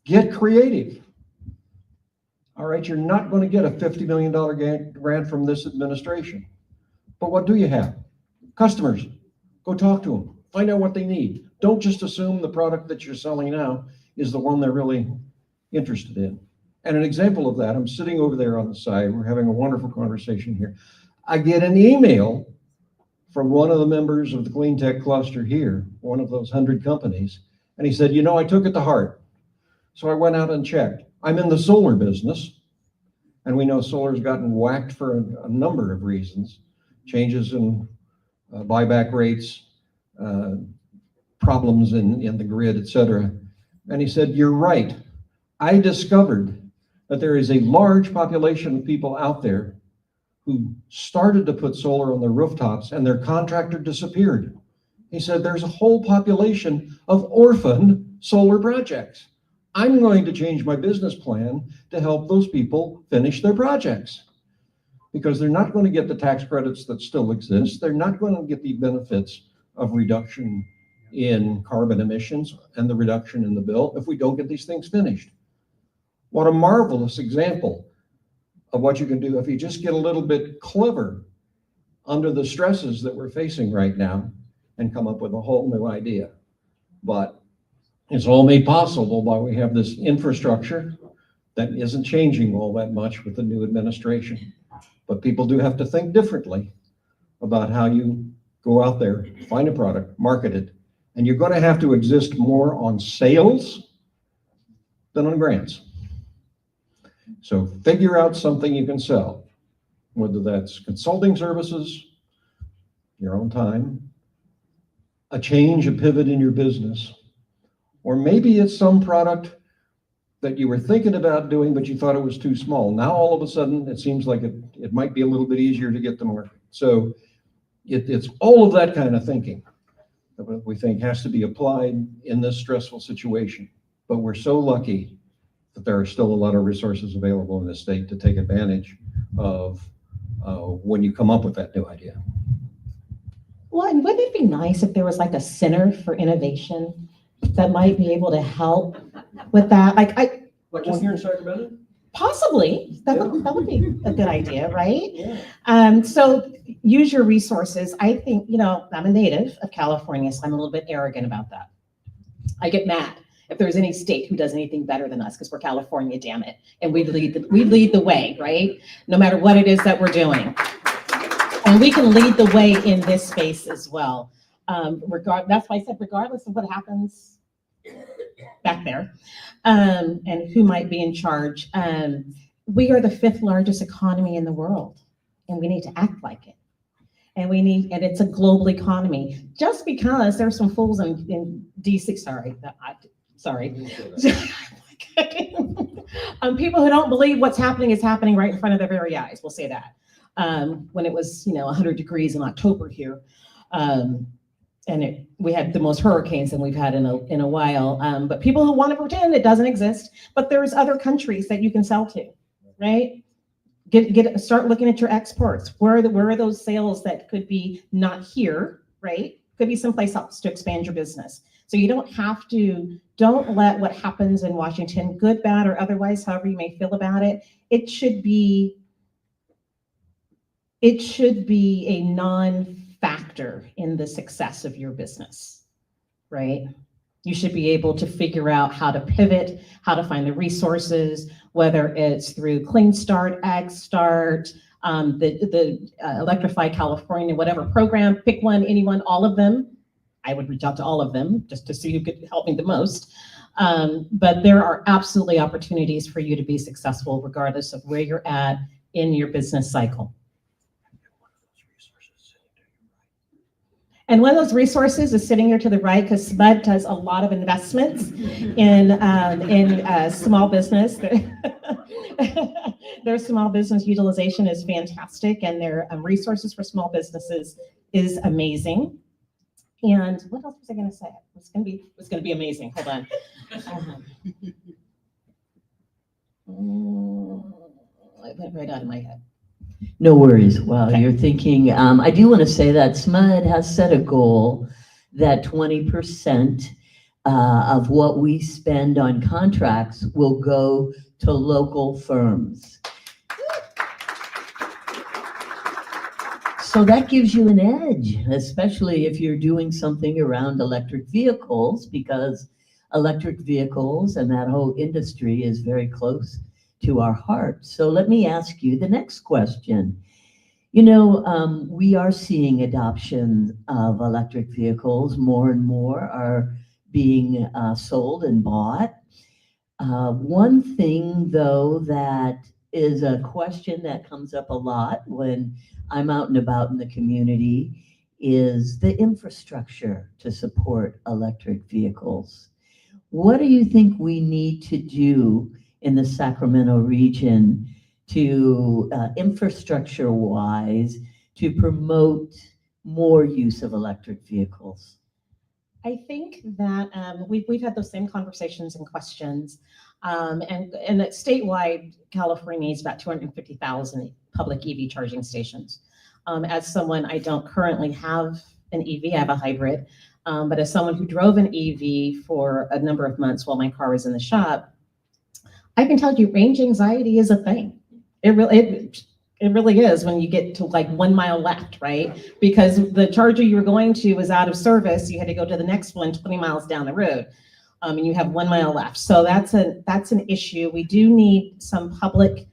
get creative. All right, you're not going to get a $50 million grant from this administration. But what do you have? Customers. Go talk to them. Find out what they need. Don't just assume the product that you're selling now is the one they're really interested in. And an example of that, I'm sitting over there on the side. We're having a wonderful conversation here. I get an email from one of the members of the clean tech cluster here, one of those 100 companies. And he said, you know, I took it to heart. So I went out and checked. I'm in the solar business, and we know solar's gotten whacked for a number of reasons, changes in buyback rates, problems in the grid, et cetera. And he said, you're right. I discovered that there is a large population of people out there who started to put solar on their rooftops and their contractor disappeared. He said, there's a whole population of orphan solar projects. I'm going to change my business plan to help those people finish their projects because they're not going to get the tax credits that still exist. They're not going to get the benefits of reduction in carbon emissions and the reduction in the bill if we don't get these things finished. What a marvelous example of what you can do if you just get a little bit clever under the stresses that we're facing right now and come up with a whole new idea. But it's all made possible by we have this infrastructure that isn't changing all that much with the new administration. But people do have to think differently about how you go out there, find a product, market it, and you're going to have to exist more on sales than on grants. So figure out something you can sell, whether that's consulting services, your own time, a change, a pivot in your business, or maybe it's some product that you were thinking about doing, but you thought it was too small. Now, all of a sudden, it seems like it might be a little bit easier to get to market. So it's all of that kind of thinking that we think has to be applied in this stressful situation. But we're so lucky that there are still a lot of resources available in the state to take advantage of when you come up with that new idea. Well, and wouldn't it be nice if there was like a center for innovation that might be able to help with that? Like one here in Sacramento? Possibly, that would be a good idea, right? Yeah. So use your resources. I think, I'm a native of California, so I'm a little bit arrogant about that. I get mad if there's any state who does anything better than us, because we're California, damn it. And we lead the way, right? No matter what it is that we're doing. And we can lead the way in this space as well. That's why I said, regardless of what happens back there, and who might be in charge, we are the 5th largest economy in the world, and we need to act like it. And it's a global economy. Just because there's some fools in DC, people who don't believe what's happening is happening right in front of their very eyes. We'll say that. When it was 100 degrees in October here, and we had the most hurricanes than we've had in a while. But people who want to pretend it doesn't exist, but there's other countries that you can sell to, right? Start looking at your exports. Where are those sales that could be not here, right? Could be someplace else to expand your business. So you don't let what happens in Washington, good, bad, or otherwise, however you may feel about it, it should be a non-factor in the success of your business, right? You should be able to figure out how to pivot, how to find the resources, whether it's through Clean Start, Ag Start, the Electrify California, whatever program, pick one, anyone, all of them. I would reach out to all of them just to see who could help me the most. But there are absolutely opportunities for you to be successful regardless of where you're at in your business cycle. And one of those resources is sitting here to the right, because SMUD does a lot of investments in small business. Their small business utilization is fantastic, and their resources for small businesses is amazing. And what else was I going to say? It's going to be amazing. Hold on. It went right out of my head. No worries. While you're thinking, I do want to say that SMUD has set a goal that 20% of what we spend on contracts will go to local firms. So that gives you an edge, especially if you're doing something around electric vehicles, because electric vehicles and that whole industry is very close to our heart. So let me ask you the next question. We are seeing adoption of electric vehicles. More and more are being sold and bought. One thing, though, that is a question that comes up a lot when I'm out and about in the community is the infrastructure to support electric vehicles. What do you think we need to do in the Sacramento region to infrastructure-wise to promote more use of electric vehicles? I think that we've had those same conversations and questions. And that statewide, California needs about 250,000 public EV charging stations. As someone, I don't currently have an EV, I have a hybrid. But as someone who drove an EV for a number of months while my car was in the shop, I can tell you range anxiety is a thing. It really is when you get to like 1 mile left, right? Because the charger you were going to was out of service. You had to go to the next one 20 miles down the road. And you have 1 mile left. So that's an issue. We do need some public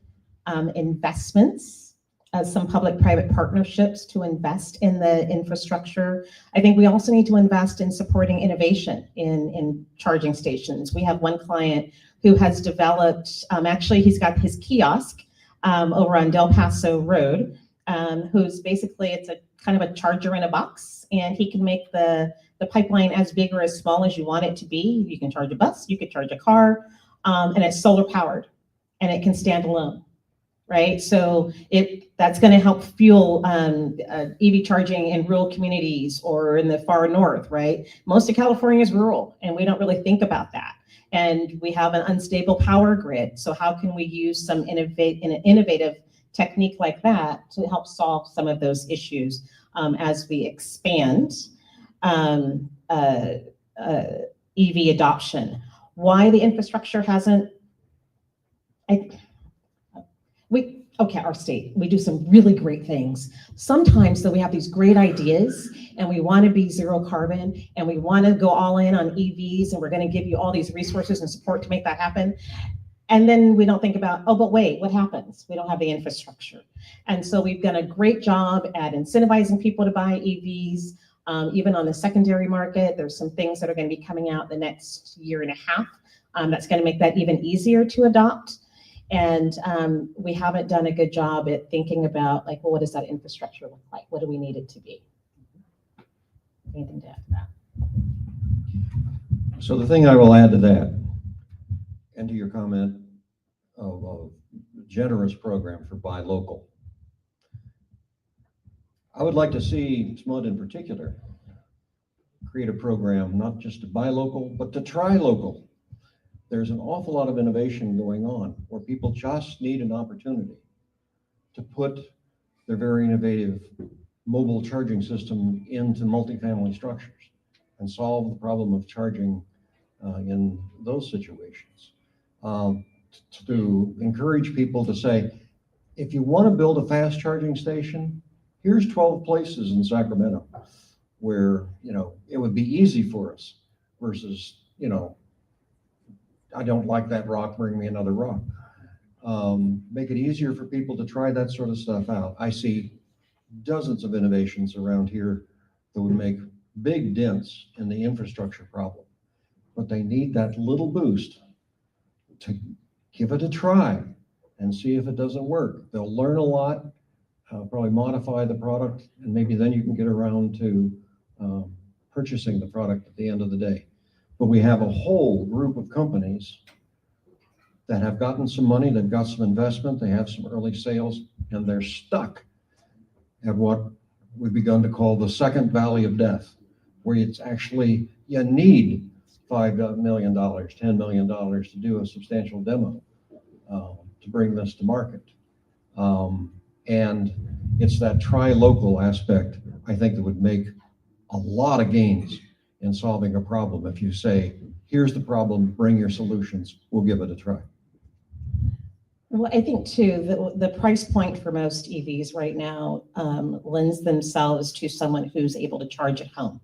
investments, some public-private partnerships to invest in the infrastructure. I think we also need to invest in supporting innovation in charging stations. We have one client who has developed, actually he's got his kiosk over on Del Paso Road, who's basically, it's a kind of a charger in a box, and he can make the pipeline as big or as small as you want it to be. You can charge a bus, you could charge a car, and it's solar powered, and it can stand alone, right? So that's going to help fuel EV charging in rural communities or in the far north, right? Most of California is rural, and we don't really think about that. And we have an unstable power grid. So how can we use some innovative technique like that to help solve some of those issues as we expand EV adoption? Why the infrastructure hasn't, our state, we do some really great things. Sometimes though, we have these great ideas and we want to be zero carbon and we want to go all in on EVs and we're going to give you all these resources and support to make that happen. And then we don't think about, oh, but wait, what happens? We don't have the infrastructure. And so we've done a great job at incentivizing people to buy EVs. Even on the secondary market, there's some things that are going to be coming out the next year and a half that's going to make that even easier to adopt. And we haven't done a good job at thinking about, like, well, what does that infrastructure look like? What do we need it to be? Anything to add to that? So the thing I will add to that, and to your comment of a generous program for buy local, I would like to see SMUD in particular create a program not just to buy local, but to try local. There's an awful lot of innovation going on where people just need an opportunity to put their very innovative mobile charging system into multifamily structures and solve the problem of charging in those situations. To encourage people to say, if you want to build a fast charging station, here's 12 places in Sacramento where, it would be easy for us versus, I don't like that rock, bring me another rock. Make it easier for people to try that sort of stuff out. I see dozens of innovations around here that would make big dents in the infrastructure problem, but they need that little boost to give it a try and see if it doesn't work. They'll learn a lot, probably modify the product, and maybe then you can get around to purchasing the product at the end of the day. But we have a whole group of companies that have gotten some money, they've got some investment, they have some early sales, and they're stuck at what we've begun to call the second valley of death, where it's actually, you need $5 million, $10 million to do a substantial demo to bring this to market. And it's that try local aspect, I think, that would make a lot of gains in solving a problem. If you say, here's the problem, bring your solutions, we'll give it a try. Well, I think too, the price point for most EVs right now lends themselves to someone who's able to charge at home,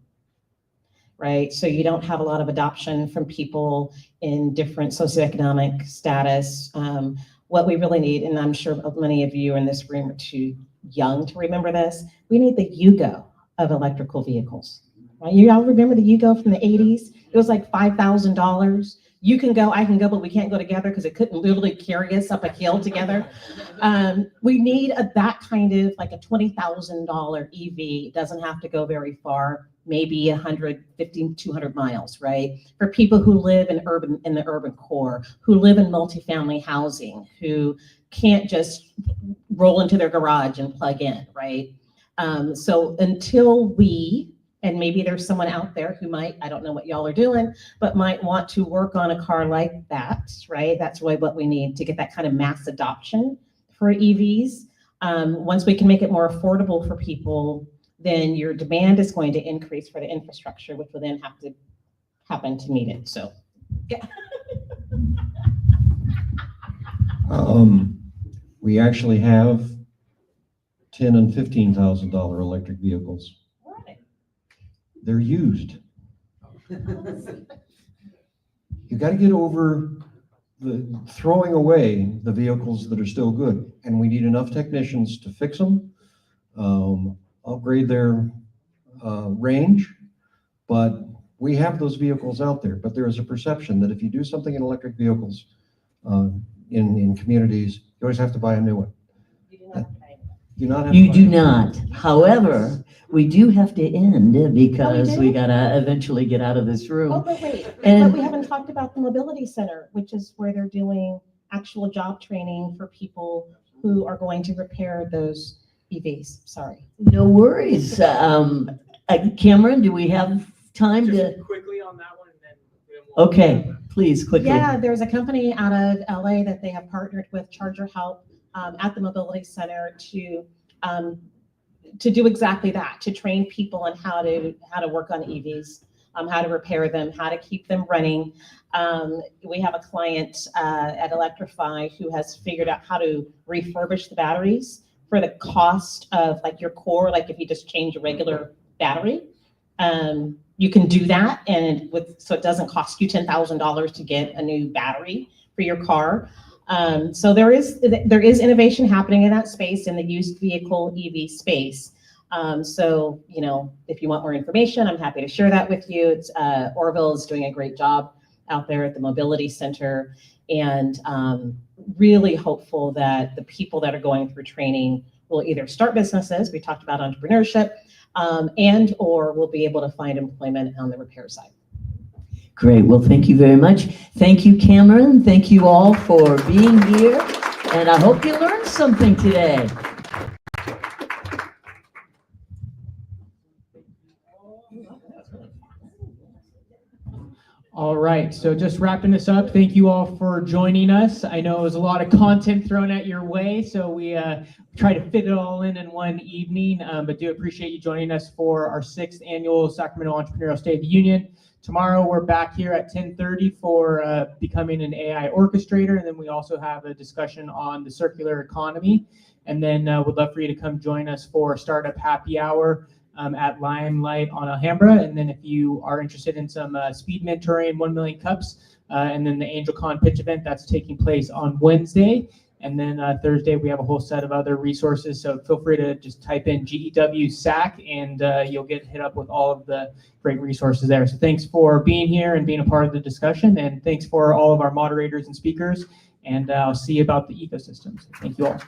right? So you don't have a lot of adoption from people in different socioeconomic status. What we really need, and I'm sure many of you in this room are too young to remember this, we need the YUGO of electrical vehicles. Right? You all remember the YUGO from the 80s? It was like $5,000. You can go, I can go, but we can't go together because it couldn't literally carry us up a hill together. We need that kind of, like a $20,000 EV. It doesn't have to go very far, maybe 150, 200 miles, right? For people who live in the urban core, who live in multifamily housing, who can't just roll into their garage and plug in, right? So until we, and maybe there's someone out there who might, I don't know what y'all are doing, but might want to work on a car like that, right? That's really what we need to get that kind of mass adoption for EVs. Once we can make it more affordable for people, then your demand is going to increase for the infrastructure, which will then have to happen to meet it. So, yeah. We actually have $10,000 and $15,000 electric vehicles. Right. They're used. You got to get over the throwing away the vehicles that are still good, and we need enough technicians to fix them, upgrade their range, but we have those vehicles out there. But there is a perception that if you do something in electric vehicles in communities, you always have to buy a new one. You do not. However, we do have to end because we gotta eventually get out of this room. Oh, but wait, And but we haven't talked about the mobility center, which is where they're doing actual job training for people who are going to repair those EVs. Sorry. no worries. Cameron, do we have time to? Quickly on that one, and then Okay, please, quickly. Yeah, there's a company out of LA that they have partnered with Charger Help at the Mobility Center to do exactly that, to train people on how to work on EVs, how to repair them, how to keep them running. We have a client at Electrify who has figured out how to refurbish the batteries for the cost of like your core, like if you just change a regular battery. You can do that, and so it doesn't cost you $10,000 to get a new battery for your car. So there is innovation happening in that space, in the used vehicle EV space. So, you know, if you want more information, I'm happy to share that with you. It's Orville is doing a great job out there at the Mobility Center, and really hopeful that the people that are going through training will either start businesses, we talked about entrepreneurship, and or will be able to find employment on the repair side. Great. Well, thank you very much. Thank you, Cameron. Thank you all for being here. And I hope you learned something today. All right, so just wrapping this up, thank you all for joining us. I know it was a lot of content thrown at your way, so we try to fit it all in one evening, but do appreciate you joining us for our 6th annual Sacramento Entrepreneurial State of the Union. Tomorrow, we're back here at 10:30 for becoming an AI orchestrator, and then we also have a discussion on the circular economy. And then we'd love for you to come join us for Startup Happy Hour at Limelight on Alhambra. And then if you are interested in some speed mentoring, 1 million cups, and then the AngelCon pitch event, that's taking place on Wednesday. And then Thursday, we have a whole set of other resources. So feel free to just type in GEW SAC, and you'll get hit up with all of the great resources there. So thanks for being here and being a part of the discussion. And thanks for all of our moderators and speakers. And I'll see you about the ecosystems. Thank you all.